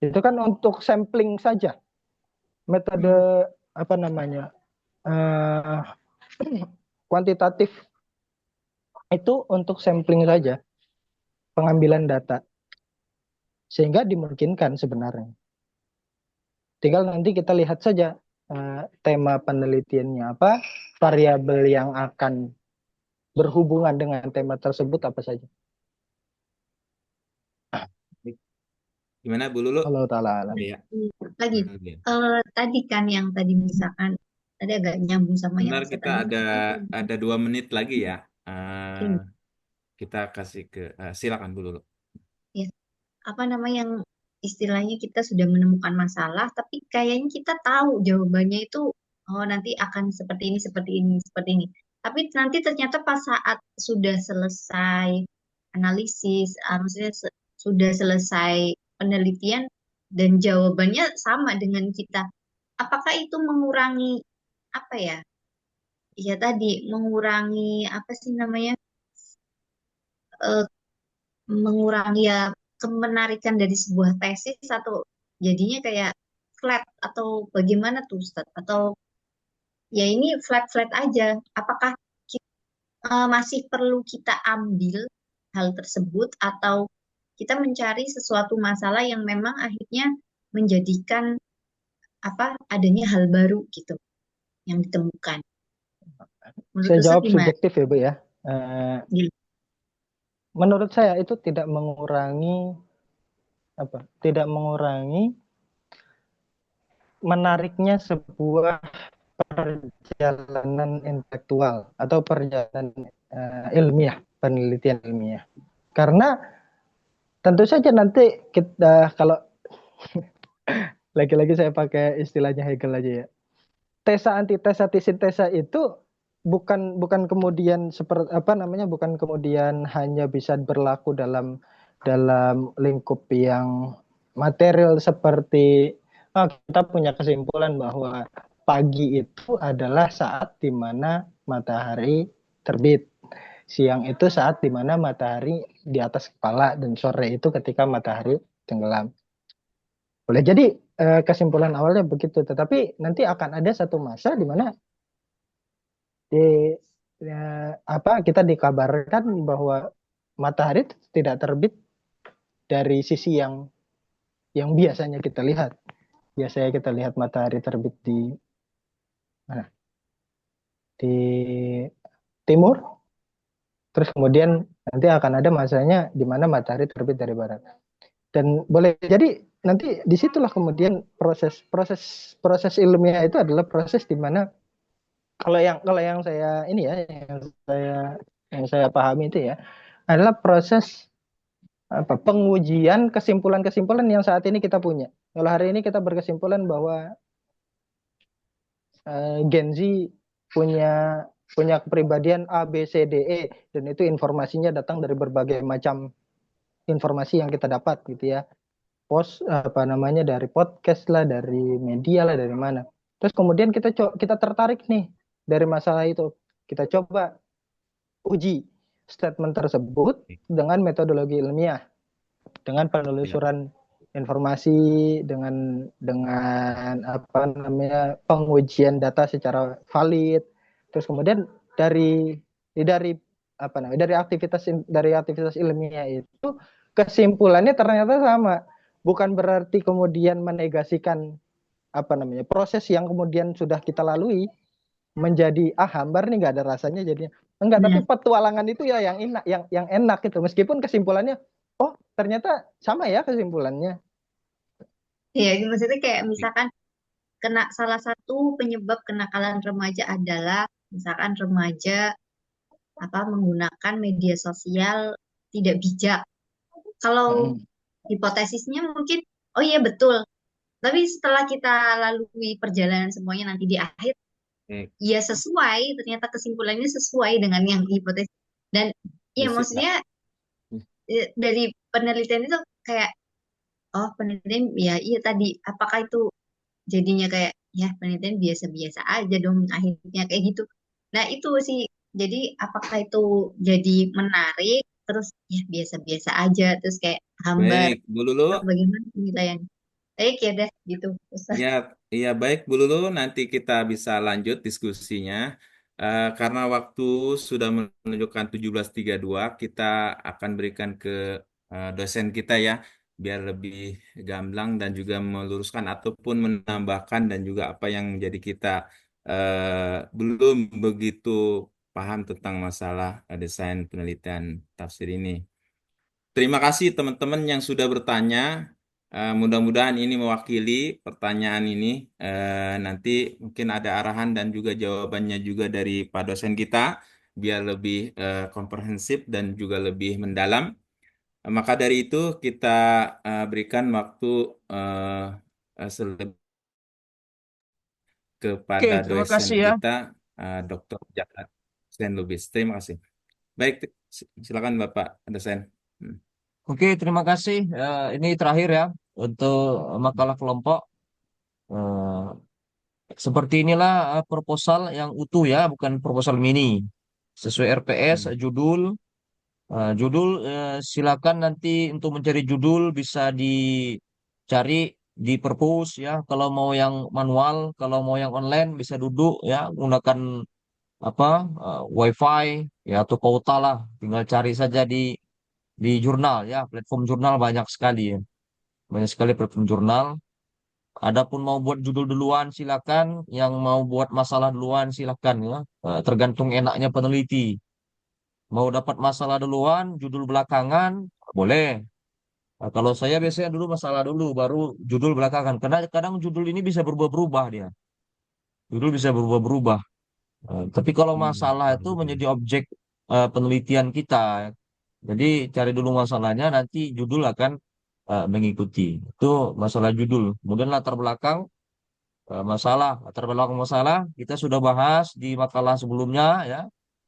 Itu kan untuk sampling saja. Metode apa namanya? eh, kuantitatif itu untuk sampling saja, pengambilan data, sehingga dimungkinkan sebenarnya. Tinggal nanti kita lihat saja tema penelitiannya apa, variabel yang akan berhubungan dengan tema tersebut apa saja. Gimana Bu Lulu? Allah taala alam. Ya. Lagi, tadi kan yang tadi misalkan, tadi agak nyambung sama yang Benar, saya kita tanyakan. ada 2 menit lagi ya. Iya. Kita kasih ke silakan Bu Lulu. Ya, apa namanya yang istilahnya kita sudah menemukan masalah, tapi kayaknya kita tahu jawabannya itu, oh nanti akan seperti ini, seperti ini, seperti ini. Tapi nanti ternyata pas saat sudah selesai analisis, maksudnya sudah selesai penelitian dan jawabannya sama dengan kita, apakah itu mengurangi apa ya? Ya tadi mengurangi apa sih namanya? eh, Mengurangi ya kemenarikan dari sebuah tesis atau jadinya kayak flat atau bagaimana tuh Ustadz? Atau ya ini flat-flat aja. Apakah masih perlu kita ambil hal tersebut atau kita mencari sesuatu masalah yang memang akhirnya menjadikan apa adanya hal baru gitu yang ditemukan. Menurut Saya Ustadz jawab gimana? subjektif ya Bu ya. Gitu. Menurut saya itu tidak mengurangi apa? Tidak mengurangi menariknya sebuah perjalanan intelektual atau perjalanan ilmiah, penelitian ilmiah. Karena tentu saja nanti kita kalau lagi-lagi saya pakai istilahnya Hegel aja ya. Tesa, antitesa, sintesa itu bukan kemudian seperti apa namanya, bukan kemudian hanya bisa berlaku dalam lingkup yang material seperti kita punya kesimpulan bahwa pagi itu adalah saat di mana matahari terbit, siang itu saat di mana matahari di atas kepala, dan sore itu ketika matahari tenggelam. Boleh jadi kesimpulan awalnya begitu, tetapi nanti akan ada satu masa di mana di kita dikabarkan bahwa matahari tidak terbit dari sisi yang biasanya kita lihat. Biasanya kita lihat matahari terbit di mana? Di timur. Terus kemudian nanti akan ada masanya di mana matahari terbit dari barat. Dan boleh jadi nanti disitulah kemudian proses ilmiah itu adalah proses di mana kalau yang saya ini ya yang saya pahami itu ya adalah proses pengujian kesimpulan-kesimpulan yang saat ini kita punya. Kalau hari ini kita berkesimpulan bahwa Gen Z punya kepribadian A, B, C, D, E, dan itu informasinya datang dari berbagai macam informasi yang kita dapat gitu ya. Dari podcast lah, dari media lah, dari mana. Terus kemudian kita tertarik nih dari masalah itu. Kita coba uji statement tersebut dengan metodologi ilmiah, dengan penelusuran informasi, dengan pengujian data secara valid. Terus kemudian dari aktivitas ilmiah itu kesimpulannya ternyata sama. Bukan berarti kemudian menegasikan proses yang kemudian sudah kita lalui menjadi hambar nih, nggak ada rasanya jadinya. Enggak, tapi petualangan itu ya yang enak, yang enak itu, meskipun kesimpulannya ternyata sama ya kesimpulannya. Iya, maksudnya kayak misalkan salah satu penyebab kenakalan remaja adalah misalkan remaja menggunakan media sosial tidak bijak. Kalau hipotesisnya mungkin oh iya betul. Tapi setelah kita lalui perjalanan semuanya nanti di akhir Baik. ya sesuai, ternyata kesimpulannya sesuai dengan yang hipotesis. Dan ya Bisa. maksudnya dari penelitian itu kayak, oh penelitian ya iya tadi, apakah itu jadinya kayak ya penelitian biasa-biasa aja dong akhirnya kayak gitu. Nah itu sih, jadi apakah itu jadi menarik terus ya biasa-biasa aja terus kayak hambar Baik, Bu Lulu. atau bagaimana penilaian? Baik ya deh gitu Ustaz. Ya, iya baik Bu Lulu, nanti kita bisa lanjut diskusinya. Karena waktu sudah menunjukkan 17.32, kita akan berikan ke dosen kita ya, biar lebih gamblang dan juga meluruskan ataupun menambahkan dan juga apa yang jadi kita belum begitu paham tentang masalah desain penelitian tafsir ini. Terima kasih teman-teman yang sudah bertanya. Mudah-mudahan ini mewakili pertanyaan ini. Nanti mungkin ada arahan dan juga jawabannya juga dari Pak dosen kita, biar lebih komprehensif dan juga lebih mendalam. Maka dari itu kita berikan waktu eh, Oke, kepada terima dosen kasih ya. kita, Dr. Jaka Sen Lubis. Terima kasih. Baik, silakan Bapak dosen. Hmm. Oke, terima kasih. Ini terakhir ya untuk makalah kelompok. Eh, Seperti inilah proposal yang utuh ya, bukan proposal mini. Sesuai RPS, Hmm. judul silakan nanti untuk mencari judul bisa dicari di perpus ya. Kalau mau yang manual, kalau mau yang online bisa duduk ya, menggunakan apa WiFi ya atau kuota lah. Tinggal cari saja di jurnal ya, platform jurnal banyak sekali ya. Banyak sekali platform jurnal. Adapun mau buat judul duluan silakan, yang mau buat masalah duluan silakan ya. Tergantung enaknya peneliti. Mau dapat masalah duluan, judul belakangan, boleh. Nah, kalau saya biasanya dulu masalah dulu, baru judul belakangan. Karena kadang judul ini bisa berubah-berubah dia. Judul bisa berubah-berubah. Tapi kalau masalah itu menjadi objek penelitian kita. Jadi cari dulu masalahnya, nanti judul akan mengikuti. Itu masalah judul. Kemudian latar belakang latar belakang masalah kita sudah bahas di makalah sebelumnya ya,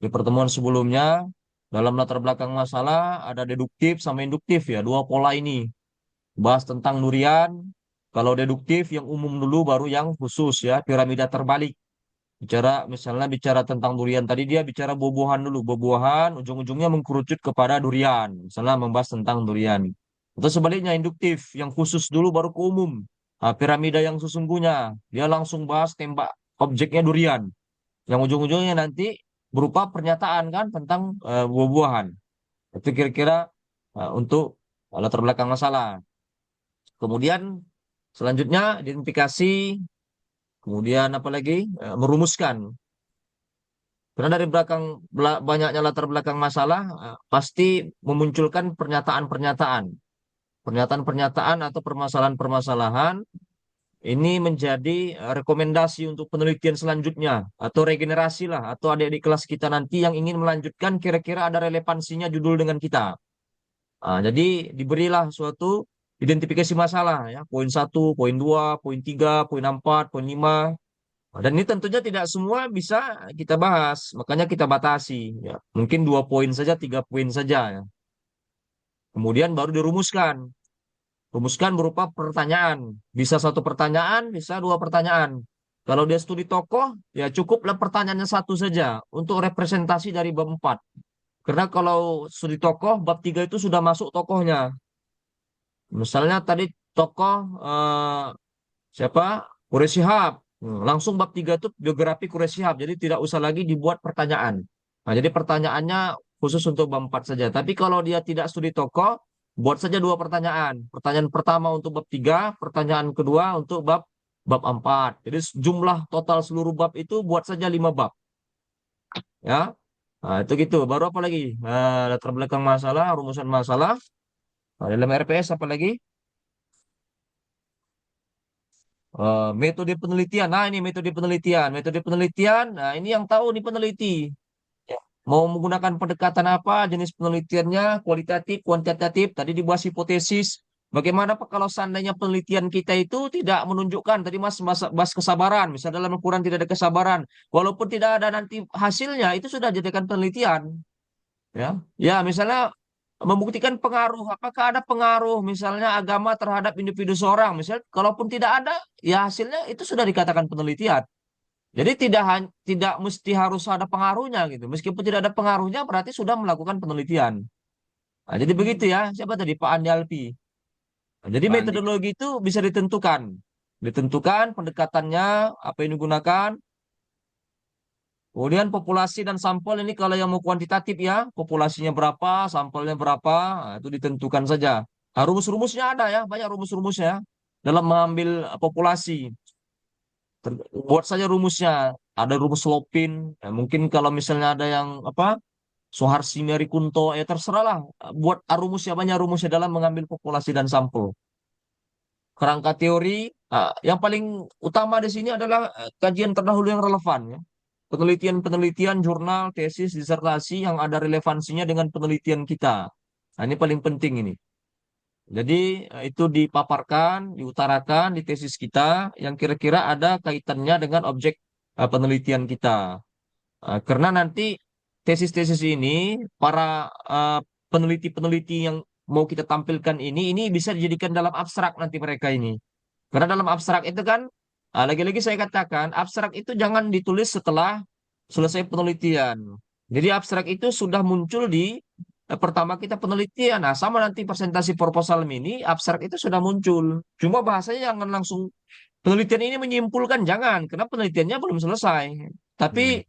di pertemuan sebelumnya. Dalam latar belakang masalah ada deduktif sama induktif ya, dua pola ini. Bahas tentang durian. Kalau deduktif yang umum dulu, baru yang khusus ya, piramida terbalik. Bicara tentang durian tadi, dia bicara buah-buahan dulu, buah-buahan ujung-ujungnya mengkerucut kepada durian. Misalnya membahas tentang durian. Atau sebaliknya induktif yang khusus dulu baru ke umum. Nah, piramida yang sesungguhnya dia langsung bahas tembak objeknya durian. Yang ujung-ujungnya nanti berupa pernyataan kan tentang buah-buahan. Itu kira-kira untuk latar belakang masalah. Kemudian selanjutnya identifikasi, kemudian apa lagi? Merumuskan. Karena dari banyaknya latar belakang masalah pasti memunculkan pernyataan-pernyataan. Pernyataan-pernyataan atau permasalahan-permasalahan ini menjadi rekomendasi untuk penelitian selanjutnya atau regenerasi lah, atau adik-adik kelas kita nanti yang ingin melanjutkan kira-kira ada relevansinya judul dengan kita. Jadi diberilah suatu identifikasi masalah ya, poin 1, poin 2, poin 3, poin 4, poin 5. Dan ini tentunya tidak semua bisa kita bahas, makanya kita batasi ya. Mungkin 2 poin saja, 3 poin saja ya. Kemudian baru dirumuskan. Rumuskan berupa pertanyaan. Bisa 1 pertanyaan, bisa 2 pertanyaan. Kalau dia studi tokoh, ya cukuplah pertanyaannya 1 saja untuk representasi dari bab 4. Karena kalau studi tokoh, bab 3 itu sudah masuk tokohnya. Misalnya tadi tokoh siapa? Quraisy Shihab. Langsung bab 3 itu biografi Quraisy Shihab. Jadi tidak usah lagi dibuat pertanyaan. Nah, jadi pertanyaannya khusus untuk bab 4 saja. Tapi kalau dia tidak studi tokoh, buat saja 2 pertanyaan. Pertanyaan pertama untuk bab 3, pertanyaan kedua untuk bab bab 4. Jadi jumlah total seluruh bab itu buat saja 5 bab. Ya. Nah, itu gitu. Baru apa lagi? Latar belakang masalah, rumusan masalah. Nah, dalam RPS apa lagi? Metode penelitian. Nah, ini metode penelitian. Metode penelitian. Nah, ini yang tahu nih peneliti. Ya. Mau menggunakan pendekatan apa? Jenis penelitiannya, kualitatif, kuantitatif. Tadi dibahas hipotesis. Bagaimana Pak kalau seandainya penelitian kita itu tidak menunjukkan tadi Mas bahas kesabaran, misalnya dalam Al-Quran tidak ada kesabaran, walaupun tidak ada nanti hasilnya itu sudah jadikan penelitian, ya. Ya, misalnya membuktikan pengaruh, apakah ada pengaruh misalnya agama terhadap individu seorang, misalnya kalaupun tidak ada, ya hasilnya itu sudah dikatakan penelitian. Jadi tidak mesti harus ada pengaruhnya gitu. Meskipun tidak ada pengaruhnya berarti sudah melakukan penelitian. Nah, jadi begitu ya. Siapa tadi Pak Andi Alfi? Nah, jadi Pak Andi. metodologi itu bisa ditentukan. Ditentukan pendekatannya, apa yang digunakan. Kemudian populasi dan sampel ini kalau yang mau kuantitatif ya, populasinya berapa, sampelnya berapa, nah, itu ditentukan saja. Nah, rumus-rumusnya ada ya, banyak rumus-rumusnya dalam mengambil populasi. Buat saja rumusnya. Ada rumus Lopin. Ya, mungkin kalau misalnya ada yang apa, Soeharsi Merikunto, ya terserahlah. Buat rumusnya, banyak rumusnya dalam mengambil populasi dan sampel. Kerangka teori, yang paling utama di sini adalah kajian terdahulu yang relevan, ya. Penelitian-penelitian, jurnal, tesis, disertasi yang ada relevansinya dengan penelitian kita. Nah, ini paling penting ini. Jadi itu dipaparkan, diutarakan di tesis kita yang kira-kira ada kaitannya dengan objek penelitian kita. Karena nanti tesis-tesis ini, para peneliti-peneliti yang mau kita tampilkan ini bisa dijadikan dalam abstrak nanti mereka ini. Karena dalam abstrak itu kan, lagi-lagi saya katakan, abstrak itu jangan ditulis setelah selesai penelitian. Jadi abstrak itu sudah muncul di pertama kita penelitian. Nah, sama nanti presentasi proposal mini, abstrak itu sudah muncul. Cuma bahasanya jangan langsung penelitian ini menyimpulkan, jangan, karena penelitiannya belum selesai. Tapi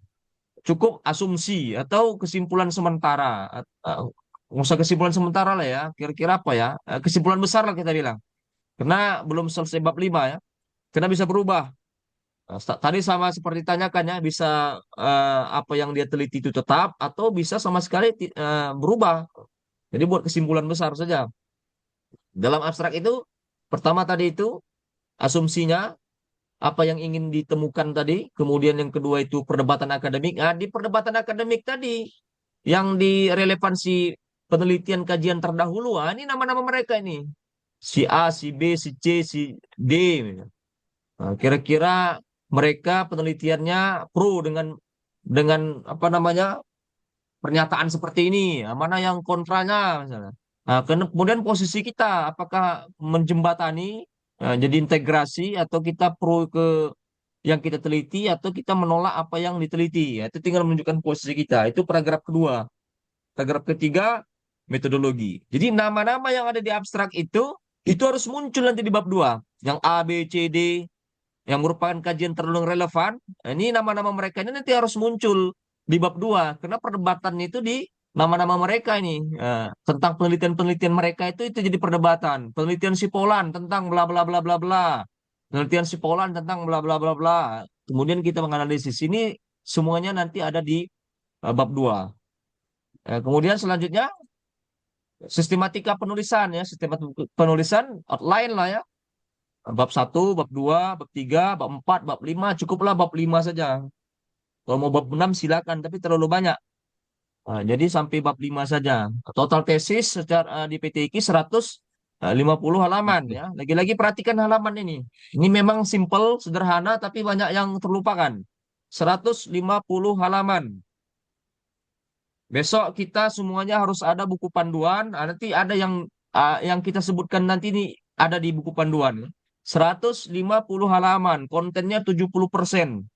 cukup asumsi atau kesimpulan sementara. Nggak usah kesimpulan sementara lah ya, kira-kira apa ya? Kesimpulan besar lah kita bilang. Karena belum selesai bab 5 ya. Karena bisa berubah. Tadi sama seperti tanyakan ya, bisa apa yang dia teliti itu tetap atau bisa sama sekali berubah. Jadi buat kesimpulan besar saja. Dalam abstrak itu, pertama tadi itu asumsinya, apa yang ingin ditemukan tadi, kemudian yang kedua itu perdebatan akademik. Nah, di perdebatan akademik tadi, yang di relevansi penelitian kajian terdahulu, ini nama-nama mereka ini. Si A, si B, si C, si D. Nah, kira-kira mereka penelitiannya pro dengan apa namanya pernyataan seperti ini. Nah, mana yang kontranya misalnya. Nah, kemudian posisi kita apakah menjembatani, jadi integrasi atau kita pro ke yang kita teliti atau kita menolak apa yang diteliti. Ya, itu tinggal menunjukkan posisi kita. Itu paragraf kedua. Paragraf ketiga, metodologi. Jadi nama-nama yang ada di abstrak itu harus muncul nanti di bab 2. Yang A, B, C, D, yang merupakan kajian terlalu relevan. Ini nama-nama mereka ini nanti harus muncul di bab 2. Karena perdebatan itu di nama-nama mereka ini. Tentang penelitian-penelitian mereka itu jadi perdebatan. Penelitian si Polan tentang bla bla bla bla bla. Penelitian si Polan tentang bla bla bla bla. Kemudian kita menganalisis ini semuanya nanti ada di bab 2. Kemudian selanjutnya sistematika penulisan ya, sistematika penulisan outline lah ya. Bab 1, bab 2, bab 3, bab 4, bab 5, cukuplah bab 5 saja. Kalau mau bab 6 silakan, tapi terlalu banyak. Jadi sampai bab 5 saja. Total tesis secara di PTIQ 150 halaman ya. Lagi-lagi perhatikan halaman ini. Ini memang simple, sederhana, tapi banyak yang terlupakan. 150 halaman. Besok kita semuanya harus ada buku panduan. Nanti ada yang kita sebutkan nanti ini ada di buku panduan. 150 halaman, kontennya 70%.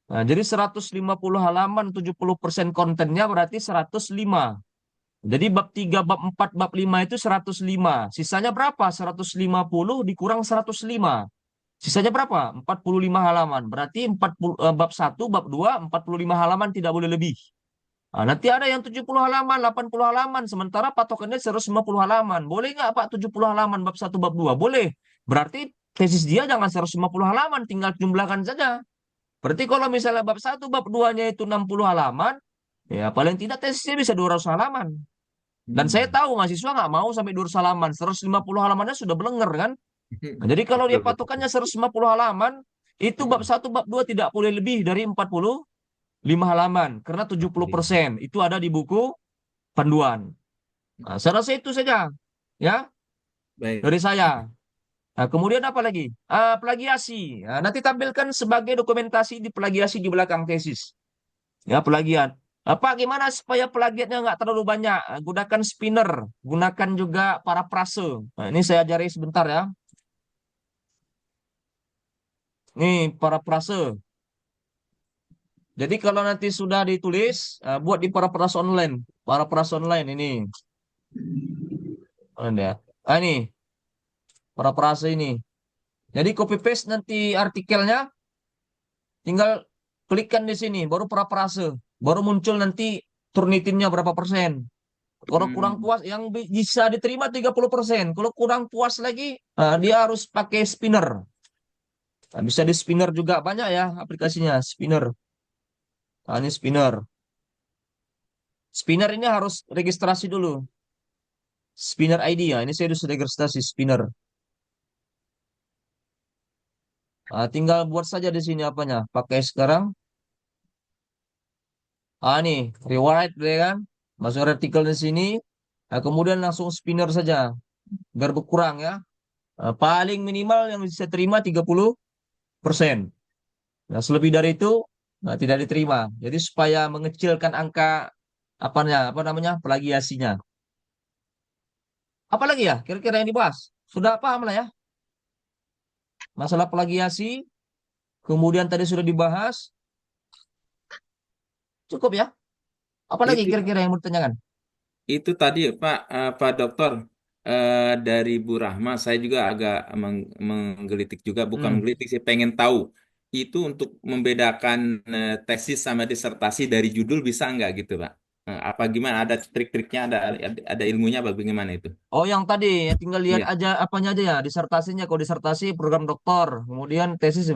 Nah, jadi 150 halaman, 70% kontennya berarti 105. Jadi bab 3, bab 4, bab 5 itu 105. Sisanya berapa? 150 dikurang 105. Sisanya berapa? 45 halaman. Berarti bab 1, bab 2, 45 halaman tidak boleh lebih. Nah, nanti ada yang 70 halaman, 80 halaman. Sementara patokannya 150 halaman. Boleh nggak Pak 70 halaman bab 1, bab 2? Boleh. Berarti tesis dia jangan 150 halaman, tinggal jumlahkan saja. Berarti kalau misalnya bab 1, bab 2-nya itu 60 halaman, ya paling tidak tesisnya bisa 200 halaman. Dan saya tahu mahasiswa nggak mau sampai 200 halaman. 150 halamannya sudah belenger kan? Nah, jadi kalau dia patokannya 150 halaman, itu bab 1, bab 2 tidak boleh lebih dari 45 halaman. Karena 70% itu ada di buku panduan. Nah, saya rasa itu saja. Ya. Baik. dari saya. Nah, kemudian apa lagi? Plagiasi. Nah, nanti tampilkan sebagai dokumentasi di plagiasi di belakang tesis. Ya, plagiat. Apa gimana supaya plagiatnya nggak terlalu banyak? Gunakan spinner, gunakan juga parafrase. Nah, ini saya ajari sebentar ya. Nih, parafrase. Jadi kalau nanti sudah ditulis, buat di parafrase online. Parafrase online ini. Ini ya. Ini, parafrase ini. Jadi copy paste nanti artikelnya, tinggal klikkan di sini, baru parafrase. Baru muncul nanti Turnitinnya berapa persen. Kalau kurang puas, yang bisa diterima 30%. Kalau kurang puas lagi, dia harus pakai spinner. Nah, bisa di spinner juga, banyak ya aplikasinya, spinner. Nah, ini spinner. Spinner ini harus registrasi dulu. Spinner ID ya, ini saya sudah registrasi spinner. Nah, tinggal buat saja di sini apanya. Pakai sekarang. Nih, rewrite ya kan. Masuk artikel di sini. Nah, kemudian langsung spinner saja. Biar berkurang ya. Paling minimal yang bisa terima 30%. Nah, selebih dari itu tidak diterima. Jadi supaya mengecilkan angka apa namanya plagiasinya. Apalagi ya kira-kira yang dibahas? Sudah paham lah ya. Masalah plagiasi, kemudian tadi sudah dibahas. Cukup ya? Apalagi Itu kira-kira yang mau ditanyakan? itu tadi Pak Dokter, dari Bu Rahma saya juga agak menggelitik juga, bukan menggelitik sih, pengen tahu itu untuk membedakan tesis sama disertasi dari judul bisa nggak gitu Pak? Apa gimana? Ada trik-triknya, ada ilmunya, apa bagaimana itu? Oh, yang tadi ya tinggal lihat Iya, aja apanya aja ya, disertasinya. Kalau disertasi program doktor, kemudian tesis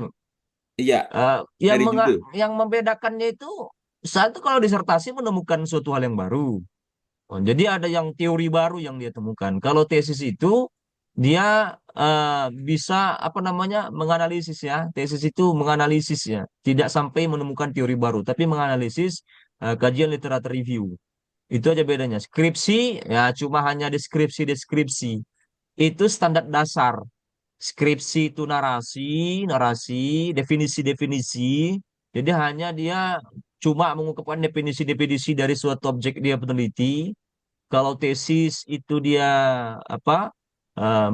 iya, eh, yang dari judul. yang membedakannya itu satu, kalau disertasi menemukan suatu hal yang baru. Oh, jadi ada yang teori baru yang dia temukan. Kalau tesis itu dia bisa apa namanya menganalisis ya. Tesis itu menganalisis ya, tidak sampai menemukan teori baru, tapi menganalisis kajian literatur review. Itu aja bedanya. Skripsi ya cuma hanya deskripsi-deskripsi. Itu standar dasar. Skripsi itu narasi, narasi, definisi-definisi. Jadi hanya dia cuma mengungkapkan definisi-definisi dari suatu objek dia peneliti. Kalau tesis itu dia apa?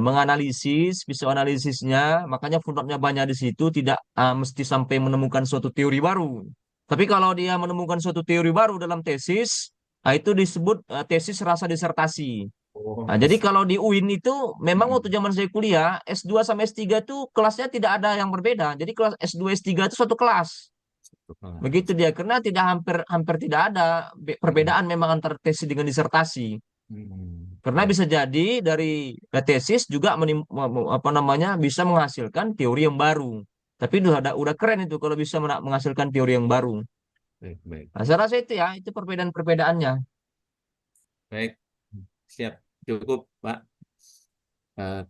Menganalisis, bisa analisisnya, makanya footnote-nya banyak di situ, tidak mesti sampai menemukan suatu teori baru. Tapi kalau dia menemukan suatu teori baru dalam tesis, itu disebut tesis rasa disertasi. Oh, Nah, jadi kalau di UIN itu memang waktu zaman saya kuliah, S2 sama S3 itu kelasnya tidak ada yang berbeda. Jadi kelas S2 S3 itu satu kelas. Begitu dia, karena tidak hampir hampir tidak ada perbedaan memang antara tesis dengan disertasi. Karena Baik. bisa jadi dari tesis juga apa namanya bisa menghasilkan teori yang baru. Tapi udah keren itu kalau bisa menghasilkan teori yang baru. Baik, baik, Nah, saya rasa itu ya, itu perbedaan-perbedaannya. baik. Siap, cukup Pak.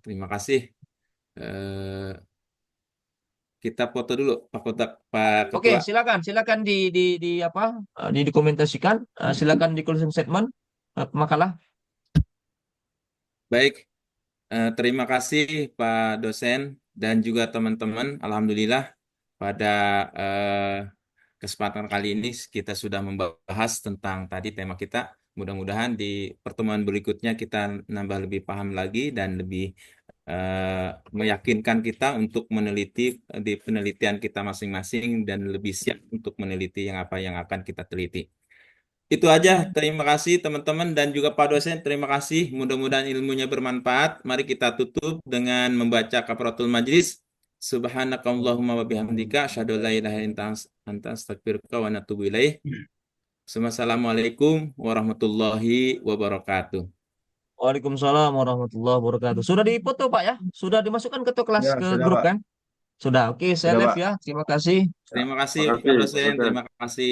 Terima kasih. Eh, kita foto dulu Pak Oke, Ketua. silakan di apa? Dikomentasikan. Silakan di closing statement makalah. Baik, terima kasih Pak dosen dan juga teman-teman. Alhamdulillah pada eh, kesempatan kali ini kita sudah membahas tentang tadi tema kita. Mudah-mudahan di pertemuan berikutnya kita nambah lebih paham lagi dan lebih meyakinkan kita untuk meneliti di penelitian kita masing-masing dan lebih siap untuk meneliti apa yang akan kita teliti. Itu aja. Terima kasih teman-teman dan juga Pak dosen. Terima kasih. Mudah-mudahan ilmunya bermanfaat. Mari kita tutup dengan membaca kafaratul majlis. Subhanakallahumma wa bihamdika asyhadu an la ilaha illa anta astaghfiruka wa atubu ilaih. Assalamualaikum warahmatullahi wabarakatuh. Waalaikumsalam warahmatullahi wabarakatuh. Sudah dipoto Pak ya? Sudah dimasukkan ke kelas Ya, ke sudah grup Pak. kan? Sudah. Oke, saya Sudah live Pak. ya. Terima kasih. Terima kasih Pak Makasih, Pak dosen. dosen. Terima kasih.